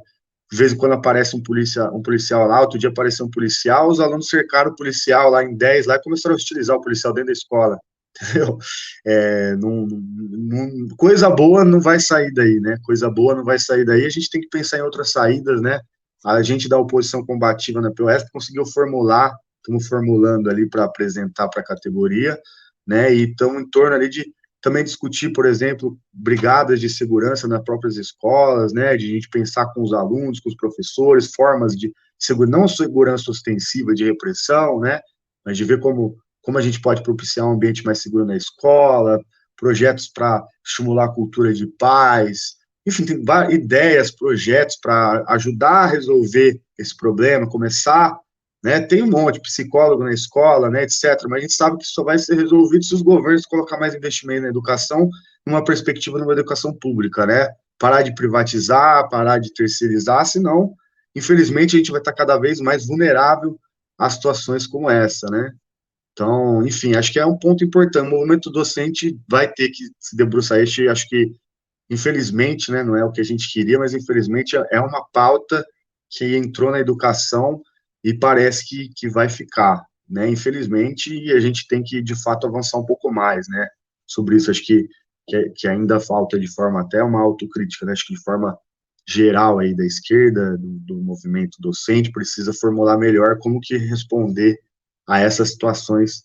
de vez em quando aparece um policial lá, outro dia apareceu um policial, os alunos cercaram o policial lá em 10 lá e começaram a hostilizar o policial dentro da escola, entendeu? Coisa boa não vai sair daí, né? Coisa boa não vai sair daí, a gente tem que pensar em outras saídas, né? A gente da oposição combativa na POS conseguiu formular, estamos formulando ali para apresentar para a categoria, né? E estamos em torno ali de também discutir, por exemplo, brigadas de segurança nas próprias escolas, né? De a gente pensar com os alunos, com os professores, formas de não segurança ostensiva de repressão, né? Mas de ver como a gente pode propiciar um ambiente mais seguro na escola, projetos para estimular a cultura de paz, enfim, tem ideias, projetos para ajudar a resolver esse problema, começar, né, tem um monte, psicólogo na escola, né, etc., mas a gente sabe que isso só vai ser resolvido se os governos colocar mais investimento na educação, numa perspectiva de uma educação pública, né, parar de privatizar, parar de terceirizar, senão, infelizmente, a gente vai estar cada vez mais vulnerável a situações como essa, né. Então, enfim, acho que é um ponto importante. O movimento docente vai ter que se debruçar. Acho que, infelizmente, né, não é o que a gente queria, mas infelizmente é uma pauta que entrou na educação e parece que vai ficar, né? Infelizmente, e a gente tem que, de fato, avançar um pouco mais, né? Sobre isso, acho que ainda falta de forma até uma autocrítica, né? Acho que de forma geral aí da esquerda, do movimento docente, precisa formular melhor como que responder a essas situações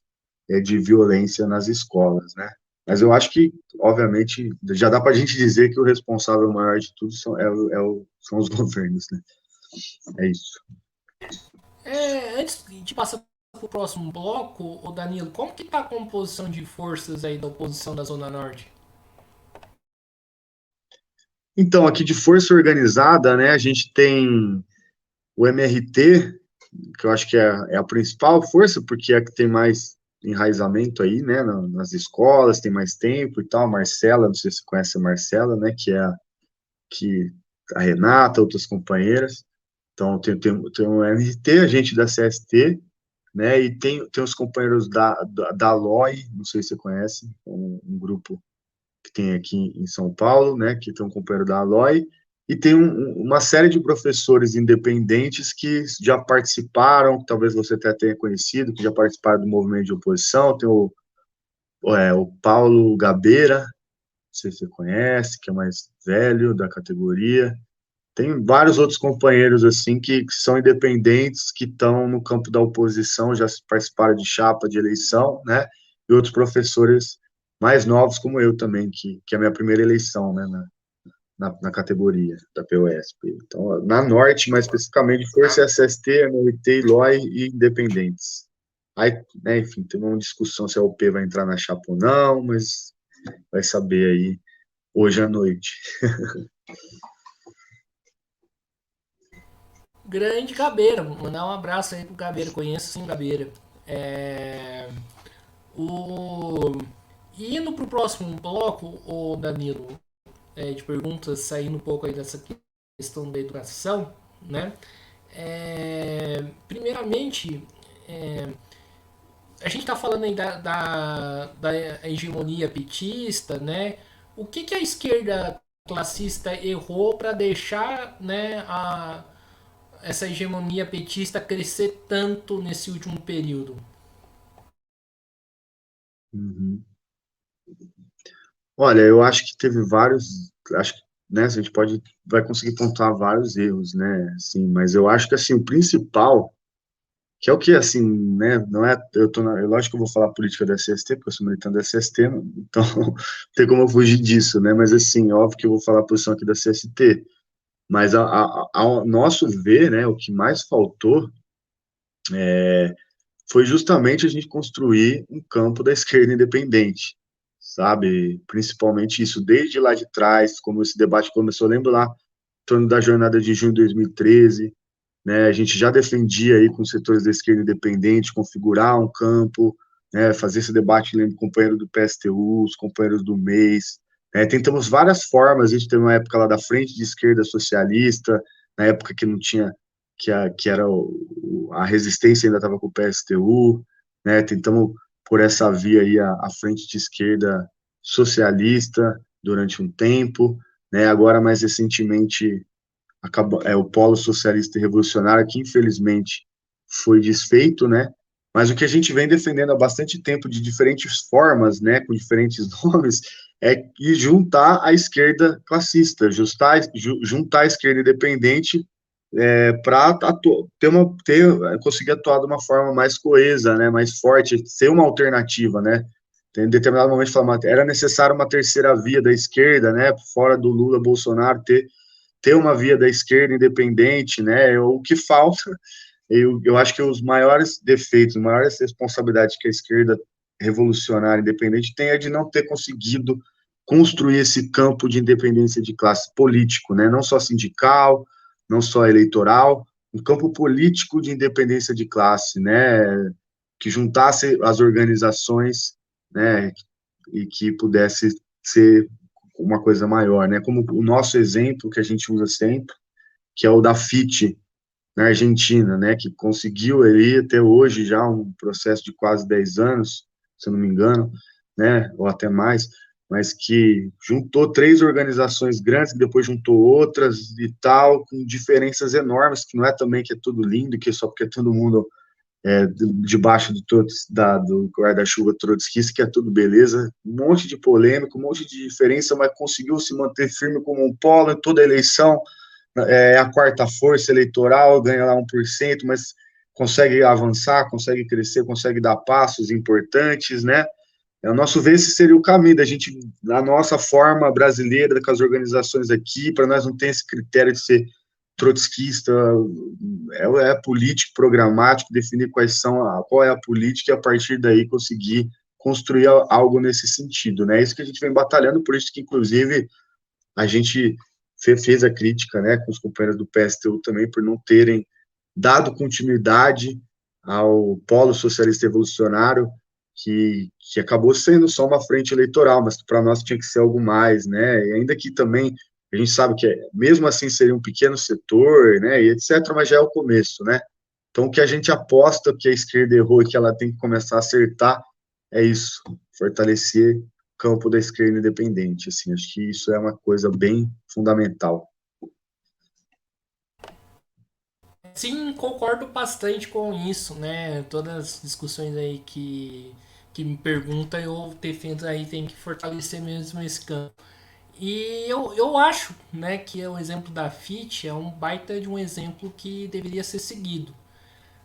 de violência nas escolas, né? Mas eu acho que, obviamente, já dá para a gente dizer que o responsável maior de tudo são os governos, né? É isso. Antes de passar para o próximo bloco, o Danilo, como que está a composição de forças aí da oposição da Zona Norte? Então, aqui de força organizada, né, a gente tem o MRT, que eu acho que é a principal força, porque é a que tem mais enraizamento aí, né, nas escolas, tem mais tempo e tal. A Marcela, não sei se você conhece a Marcela, né, que a Renata, outras companheiras. Então, tem o MRT, a gente da CST, né, e tem os companheiros da LOI, não sei se você conhece, um grupo que tem aqui em São Paulo, né, que tem um companheiro da Aloy, e tem uma série de professores independentes que já participaram, que talvez você até tenha conhecido, que já participaram do movimento de oposição. Tem o Paulo Gabeira, não sei se você conhece, que é mais velho da categoria. Tem vários outros companheiros assim que são independentes, que estão no campo da oposição, já participaram de chapa de eleição, né? E outros professores mais novos como eu também, que é a minha primeira eleição, né, na categoria da POSP. Então, na Norte, mais especificamente, Força SST, MLT, LOI e Independentes. Aí, né, enfim, tem uma discussão se a UP vai entrar na chapa ou não, mas vai saber aí hoje à noite. Grande Gabeira, mandar um abraço aí pro Gabeira, conheço sim Gabeira. É, o... Indo pro próximo bloco, o Danilo, de perguntas, saindo um pouco aí dessa questão da educação, né? Primeiramente, a gente está falando aí da hegemonia petista, né? O que a esquerda classista errou para deixar, né, essa hegemonia petista crescer tanto nesse último período? Uhum. Olha, eu acho que teve acho que, né, a gente vai conseguir pontuar vários erros, né, assim, mas eu acho que, assim, o principal, que é o que, assim, né, não é, lógico que eu vou falar política da SST, porque eu sou militante da SST, então não tem como eu fugir disso, né, mas, assim, óbvio que eu vou falar a posição aqui da CST, mas ao nosso ver, né, o que mais faltou foi justamente a gente construir um campo da esquerda independente, sabe? Principalmente isso, desde lá de trás, como esse debate começou, lembro lá, em torno da jornada de junho de 2013, né? A gente já defendia aí com os setores da esquerda independente, configurar um campo, né? Fazer esse debate, lembro, companheiro do PSTU, os companheiros do MEIS, né? Tentamos várias formas, a gente teve uma época lá da Frente de Esquerda Socialista, na época que não tinha, que era a resistência ainda estava com o PSTU, né? Tentamos por essa via aí a Frente de Esquerda Socialista durante um tempo, né? Agora, mais recentemente, acabou, o Polo Socialista e Revolucionário, que infelizmente foi desfeito, né? Mas o que a gente vem defendendo há bastante tempo, de diferentes formas, né, com diferentes nomes, é juntar a esquerda classista, juntar a esquerda independente para conseguir atuar de uma forma mais coesa, né, mais forte, ser uma alternativa, né? Em determinado momento era necessário uma terceira via da esquerda, né, fora do Lula, Bolsonaro, ter uma via da esquerda independente, né? O que falta, eu acho que os maiores defeitos, as maiores responsabilidades que a esquerda revolucionária independente tem é de não ter conseguido construir esse campo de independência de classe político, né? Não só sindical, não só eleitoral, um campo político de independência de classe, né? Que juntasse as organizações, né? E que pudesse ser uma coisa maior, né? Como o nosso exemplo que a gente usa sempre, que é o da FIT na Argentina, né? Que conseguiu ali até hoje já um processo de quase 10 anos, se eu não me engano, né? Ou até mais, mas que juntou três organizações grandes, que depois juntou outras e tal, com diferenças enormes, que não é também que é tudo lindo, que é só porque todo mundo debaixo do guarda-chuva trotskista, que é tudo beleza, um monte de polêmica, um monte de diferença, mas conseguiu se manter firme como um polo em toda eleição, é a quarta força eleitoral, ganha lá 1%, mas consegue avançar, consegue crescer, consegue dar passos importantes, né? O nosso ver, esse seria o caminho da gente, a nossa forma brasileira, com as organizações aqui, para nós não ter esse critério de ser trotskista, é político, programático, definir qual é a política e a partir daí conseguir construir algo nesse sentido, né? É isso que a gente vem batalhando, por isso que, inclusive, a gente fez a crítica, né, com os companheiros do PSTU também, por não terem dado continuidade ao Polo Socialista Revolucionário, que acabou sendo só uma frente eleitoral, mas que para nós tinha que ser algo mais, né? E ainda que também a gente sabe que mesmo assim seria um pequeno setor, né, e etc, mas já é o começo, né? Então o que a gente aposta que a esquerda errou e que ela tem que começar a acertar é isso, fortalecer o campo da esquerda independente, assim, acho que isso é uma coisa bem fundamental. Sim, concordo bastante com isso, né? Todas as discussões aí que me pergunta, eu defendo aí, tem que fortalecer mesmo esse campo. E eu acho, né, que o exemplo da FIT é um baita de um exemplo que deveria ser seguido.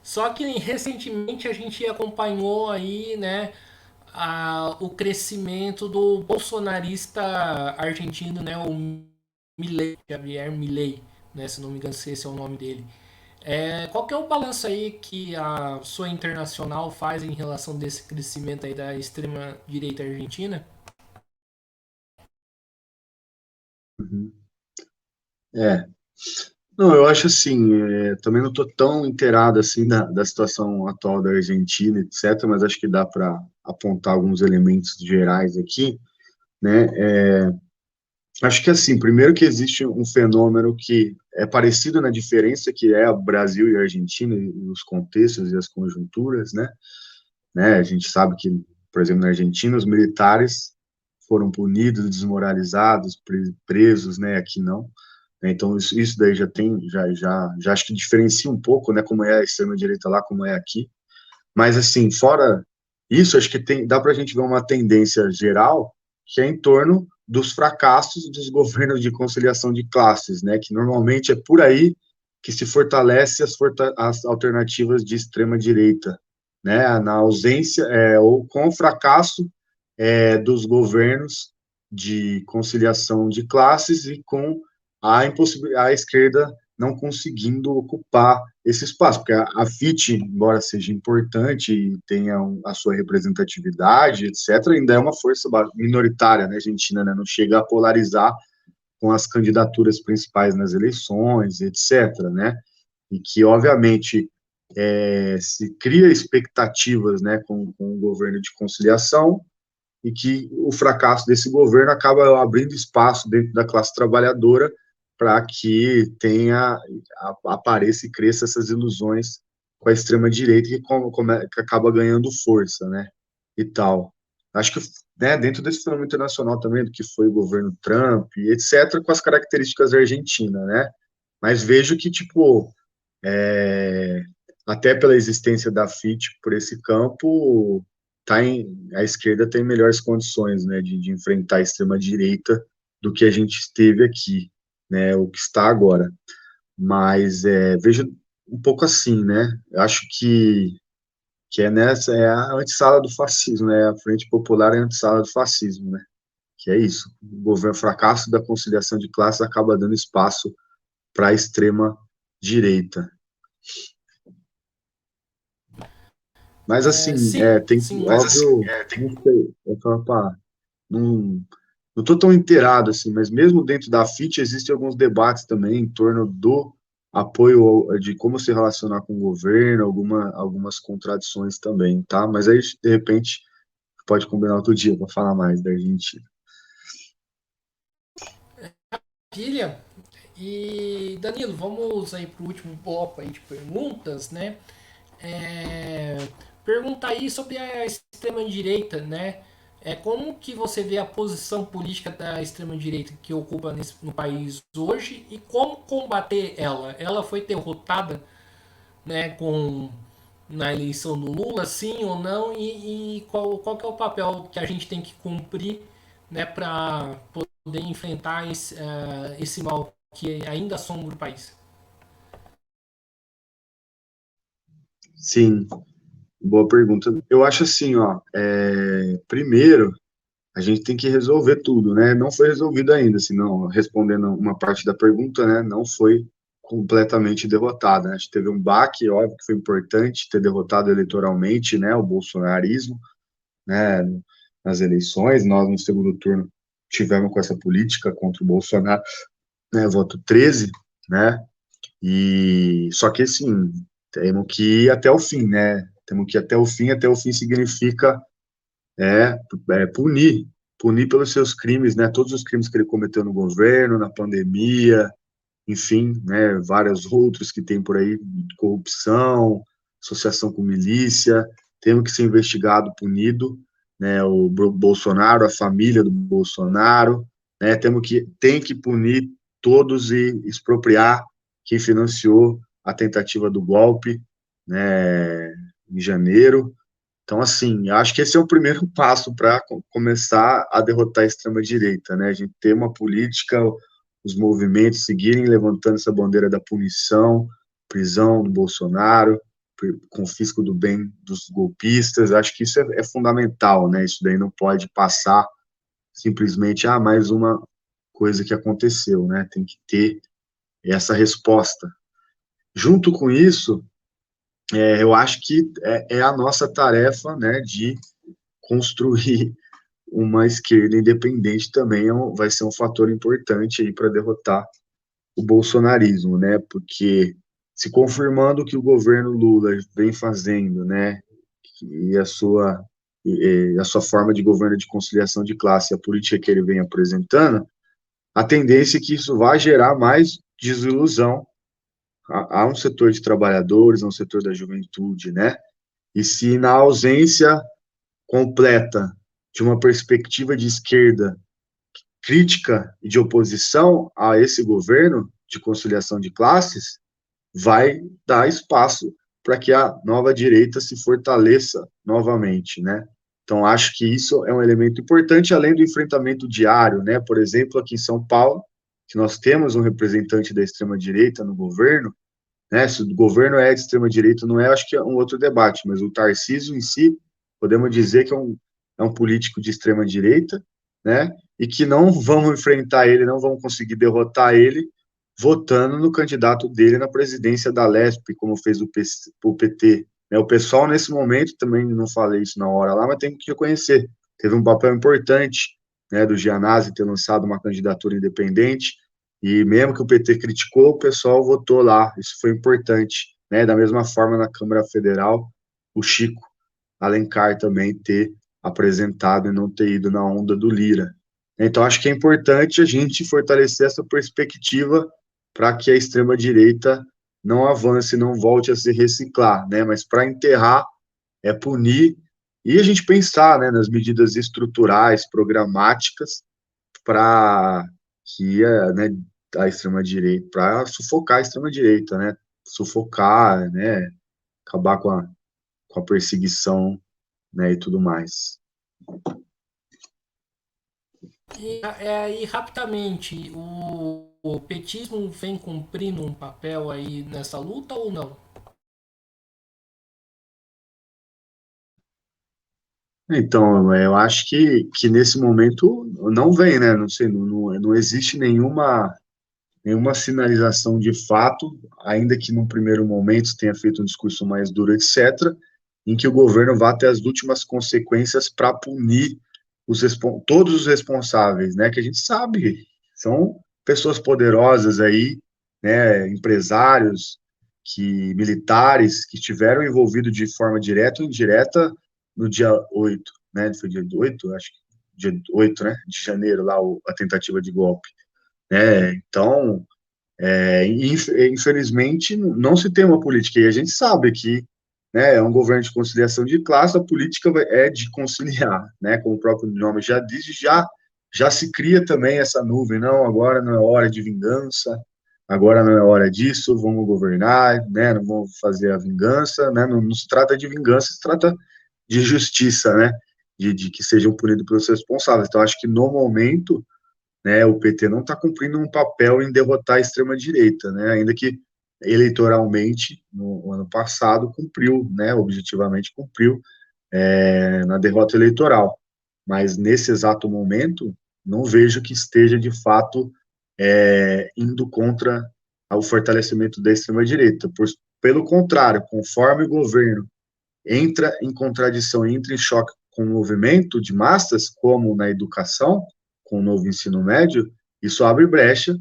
Só que recentemente a gente acompanhou aí, né, o crescimento do bolsonarista argentino, né, o Milei, Javier Milei, né, se não me engano se esse é o nome dele. Qual que é o balanço aí que a sua internacional faz em relação desse crescimento aí da extrema direita argentina? Uhum. É, não, eu acho assim, também não estou tão inteirado assim da situação atual da Argentina, etc., mas acho que dá para apontar alguns elementos gerais aqui, né? Acho que assim, primeiro que existe um fenômeno que é parecido na diferença, que é o Brasil e a Argentina, e os contextos e as conjunturas, né? A gente sabe que, por exemplo, na Argentina, os militares foram punidos, desmoralizados, presos, né? Aqui não. Então, isso daí já acho que diferencia um pouco, né? Como é a extrema-direita lá, como é aqui. Mas, assim, fora isso, acho que dá para a gente ver uma tendência geral que é em torno dos fracassos dos governos de conciliação de classes, né? Que normalmente é por aí que se fortalece as alternativas de extrema-direita, né? Na ausência, ou com o fracasso dos governos de conciliação de classes e com a esquerda não conseguindo ocupar esse espaço, porque a FIT, embora seja importante e tenha a sua representatividade, etc., ainda é uma força minoritária na Argentina, né? Não chega a polarizar com as candidaturas principais nas eleições, etc., né? E que, obviamente, se cria expectativas, né, com o governo de conciliação, e que o fracasso desse governo acaba abrindo espaço dentro da classe trabalhadora para que apareça e cresça essas ilusões com a extrema-direita que acaba ganhando força, né, e tal. Acho que, né, dentro desse fenômeno internacional também, do que foi o governo Trump, etc., com as características da Argentina, né, mas vejo que, tipo, é, até pela existência da FIT por esse campo, a esquerda tem melhores condições, né, de enfrentar a extrema-direita do que a gente esteve aqui, né, o que está agora. Mas vejo um pouco assim, né, eu acho que é a antessala do fascismo, né, a Frente Popular é a antessala do fascismo, né, que é isso, o governo fracasso da conciliação de classes acaba dando espaço para a extrema-direita. Mas assim, Sim, tem sim. óbvio, não sei, não, não tô tão inteirado assim, mas mesmo dentro da FIT existem alguns debates também em torno do apoio de como se relacionar com o governo, algumas contradições também, tá? Mas aí, de repente, pode combinar outro dia para falar mais da Argentina. Filha, e Danilo, vamos aí para o último bloco aí de perguntas, né? É, perguntar aí sobre a extrema-direita, né? Como que você vê a posição política da extrema-direita que ocupa no país hoje e como combater ela? Ela foi derrotada, né, na eleição do Lula, sim ou não? E qual que é o papel que a gente tem que cumprir, né, para poder enfrentar esse mal que ainda assombra o país? Sim, boa pergunta. Eu acho assim, ó, primeiro a gente tem que resolver tudo, né? Não foi resolvido ainda, assim, não, respondendo uma parte da pergunta, né? Não foi completamente derrotada, né? A gente teve um baque, óbvio que foi importante ter derrotado eleitoralmente, né? O bolsonarismo, né? Nas eleições, nós no segundo turno tivemos com essa política contra o Bolsonaro, né? Voto 13, né? E só que assim, temos que ir até o fim, né? Temos que ir até o fim significa é, punir pelos seus crimes, né? Todos os crimes que ele cometeu no governo, na pandemia, enfim, né? Vários outros que tem por aí, corrupção, associação com milícia, tem que ser investigado, punido, né? O Bolsonaro, a família do Bolsonaro, né? Tem que punir todos e expropriar quem financiou a tentativa do golpe, né? Em janeiro. Então, assim, acho que esse é o primeiro passo para começar a derrotar a extrema-direita, né? A gente ter uma política, os movimentos seguirem levantando essa bandeira da punição, prisão do Bolsonaro, confisco do bem dos golpistas. Acho que isso é fundamental, né? Isso daí não pode passar simplesmente, mais uma coisa que aconteceu, né? Tem que ter essa resposta. Junto com isso, eu acho que é a nossa tarefa, né, de construir uma esquerda independente também vai ser um fator importante aí para derrotar o bolsonarismo, né? Porque se confirmando o que o governo Lula vem fazendo, né, e a sua forma de governo de conciliação de classe, a política que ele vem apresentando, a tendência é que isso vai gerar mais desilusão a um setor de trabalhadores, a um setor da juventude, né? E se na ausência completa de uma perspectiva de esquerda crítica e de oposição a esse governo de conciliação de classes, vai dar espaço para que a nova direita se fortaleça novamente, né? Então, acho que isso é um elemento importante, além do enfrentamento diário, né? Por exemplo, aqui em São Paulo, que nós temos um representante da extrema-direita no governo, né? Se o governo é de extrema-direita, não é, acho que é um outro debate, mas o Tarcísio em si, podemos dizer que é um político de extrema-direita, né? E que não vamos enfrentar ele, não vamos conseguir derrotar ele votando no candidato dele na presidência da Lesp, como fez o PT. O pessoal, nesse momento, também não falei isso na hora lá, mas tem que reconhecer, teve um papel importante, né, do Gianazzi ter lançado uma candidatura independente, e mesmo que o PT criticou, o pessoal votou lá, isso foi importante, né, da mesma forma na Câmara Federal, o Chico Alencar também ter apresentado e não ter ido na onda do Lira. Então, acho que é importante a gente fortalecer essa perspectiva para que a extrema-direita não avance, não volte a se reciclar, né? Mas para enterrar é punir e a gente pensar, né, nas medidas estruturais, programáticas para que né, a extrema-direita, para sufocar a extrema-direita, né? Sufocar, né? Acabar com a perseguição, né, e tudo mais. E rapidamente, o petismo vem cumprindo um papel aí nessa luta ou não? Então, eu acho que nesse momento não vem, né? Não sei, não existe nenhuma sinalização de fato, ainda que num primeiro momento tenha feito um discurso mais duro, etc., em que o governo vá até as últimas consequências para punir todos os responsáveis, né? Que a gente sabe são pessoas poderosas aí, né? Empresários, militares que estiveram envolvidos de forma direta ou indireta no dia 8, né? Foi dia 8, acho que dia 8, né? De janeiro, lá a tentativa de golpe, né? Então, infelizmente, não se tem uma política, e a gente sabe que, né, é um governo de conciliação de classe, a política é de conciliar, né, como o próprio nome já diz, já se cria também essa nuvem, não, agora não é hora de vingança, agora não é hora disso, vamos governar, né, não vamos fazer a vingança, né, não se trata de vingança, se trata de justiça, né, de que sejam punidos pelos responsáveis. Então, acho que no momento, né, o PT não está cumprindo um papel em derrotar a extrema-direita, né, ainda que eleitoralmente, no ano passado, cumpriu, né, objetivamente cumpriu, na derrota eleitoral. Mas nesse exato momento, não vejo que esteja, de fato, indo contra o fortalecimento da extrema-direita. Pelo contrário, conforme o governo entra em contradição, entra em choque com o movimento de massas, como na educação, com o novo ensino médio, isso abre brecha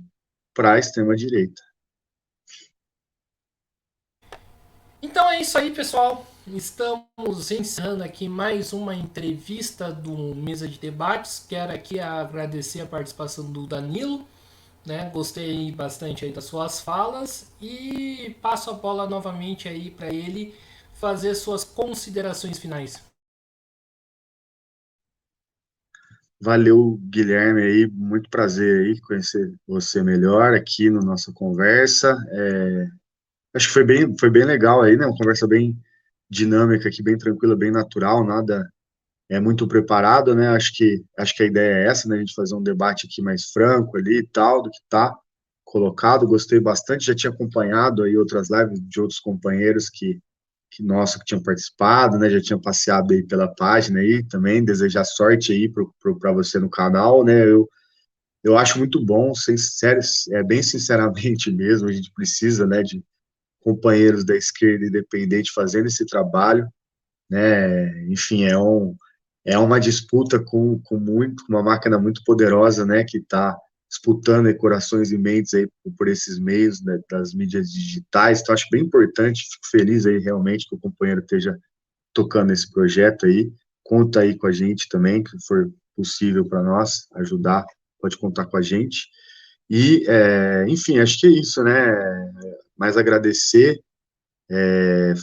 para a extrema-direita. Então é isso aí, pessoal. Estamos encerrando aqui mais uma entrevista do Mesa de Debates. Quero aqui agradecer a participação do Danilo, né? Gostei bastante aí das suas falas e passo a bola novamente aí para ele fazer suas considerações finais. Valeu, Guilherme, aí, muito prazer aí conhecer você melhor aqui na nossa conversa. Acho que foi bem legal aí, né? Uma conversa bem dinâmica aqui, bem tranquila, bem natural, nada muito preparado, né? Acho que a ideia é essa, né? A gente fazer um debate aqui mais franco ali e tal, do que tá colocado. Gostei bastante, já tinha acompanhado aí outras lives de outros companheiros que tinham participado, né? Já tinha passeado aí pela página aí também. Desejar sorte aí para você no canal, né? Eu acho muito bom, bem sinceramente mesmo, a gente precisa, né, de companheiros da esquerda independente fazendo esse trabalho, né? Enfim, é uma disputa com uma máquina muito poderosa, né, que está disputando aí corações e mentes aí por esses meios, né, das mídias digitais. Então, acho bem importante, fico feliz aí realmente que o companheiro esteja tocando esse projeto aí. Conta aí com a gente também, que for possível para nós ajudar, pode contar com a gente. E, enfim, acho que é isso, né? Mais agradecer,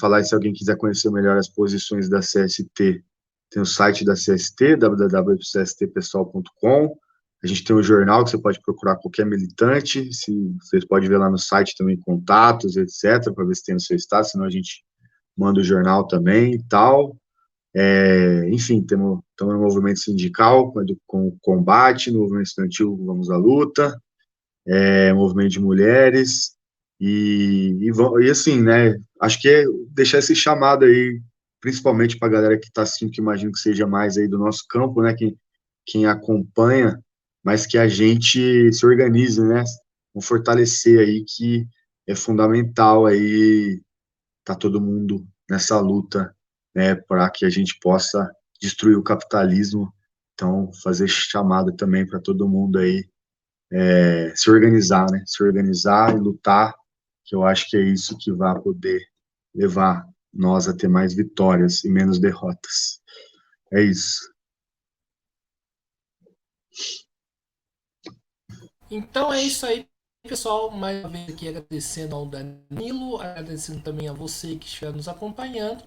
falar se alguém quiser conhecer melhor as posições da CST, tem o site da CST, www.cstpessoal.com. A gente tem um jornal que você pode procurar qualquer militante, vocês podem ver lá no site também contatos, etc., para ver se tem no seu estado, senão a gente manda o jornal também e tal. Enfim, estamos no movimento sindical, com o combate, no movimento estudantil, vamos à luta, movimento de mulheres, e assim, né, acho que é deixar esse chamado aí, principalmente para a galera que está assistindo, que imagino que seja mais aí do nosso campo, né, quem acompanha, mas que a gente se organize, né, vamos fortalecer aí que é fundamental aí tá todo mundo nessa luta, né, para que a gente possa destruir o capitalismo. Então, fazer chamada também para todo mundo aí se organizar, né, se organizar e lutar, que eu acho que é isso que vai poder levar nós a ter mais vitórias e menos derrotas. É isso. Então é isso aí, pessoal. Mais uma vez aqui agradecendo ao Danilo, agradecendo também a você que estiver nos acompanhando.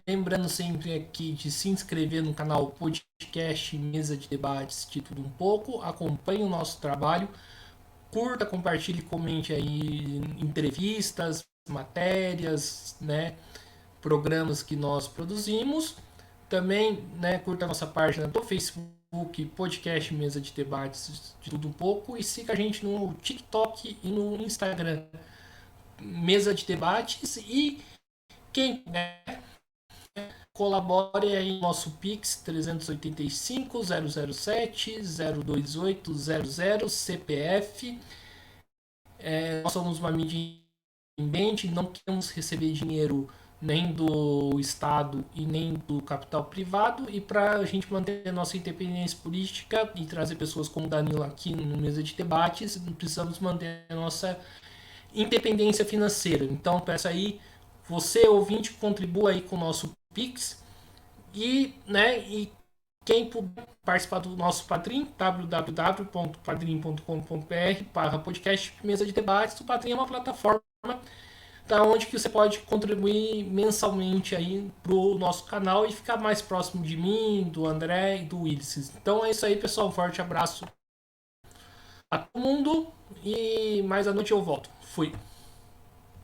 Lembrando sempre aqui de se inscrever no canal Podcast Mesa de Debates de Tudo Um Pouco. Acompanhe o nosso trabalho. Curta, compartilhe, comente aí entrevistas, matérias, né, programas que nós produzimos. Também, né, curta a nossa página do Facebook, Podcast Mesa de Debates de Tudo Um Pouco, e siga a gente no TikTok e no Instagram, Mesa de Debates. E quem puder, colabore aí no nosso Pix 385 007 028 00 CPF. Nós somos uma mídia independente, não queremos receber dinheiro nem do Estado e nem do capital privado, e para a gente manter a nossa independência política e trazer pessoas como Danilo aqui no mesa de debates, precisamos manter a nossa independência financeira. Então peço aí, você ouvinte, contribua aí com o nosso Pix e quem puder participar do nosso Padrim, www.padrim.com.br/podcast mesa de debates. O Padrim é uma plataforma da onde que você pode contribuir mensalmente aí pro nosso canal e ficar mais próximo de mim, do André e do Willis. Então é isso aí, pessoal. Um forte abraço a todo mundo e mais à noite eu volto. Fui.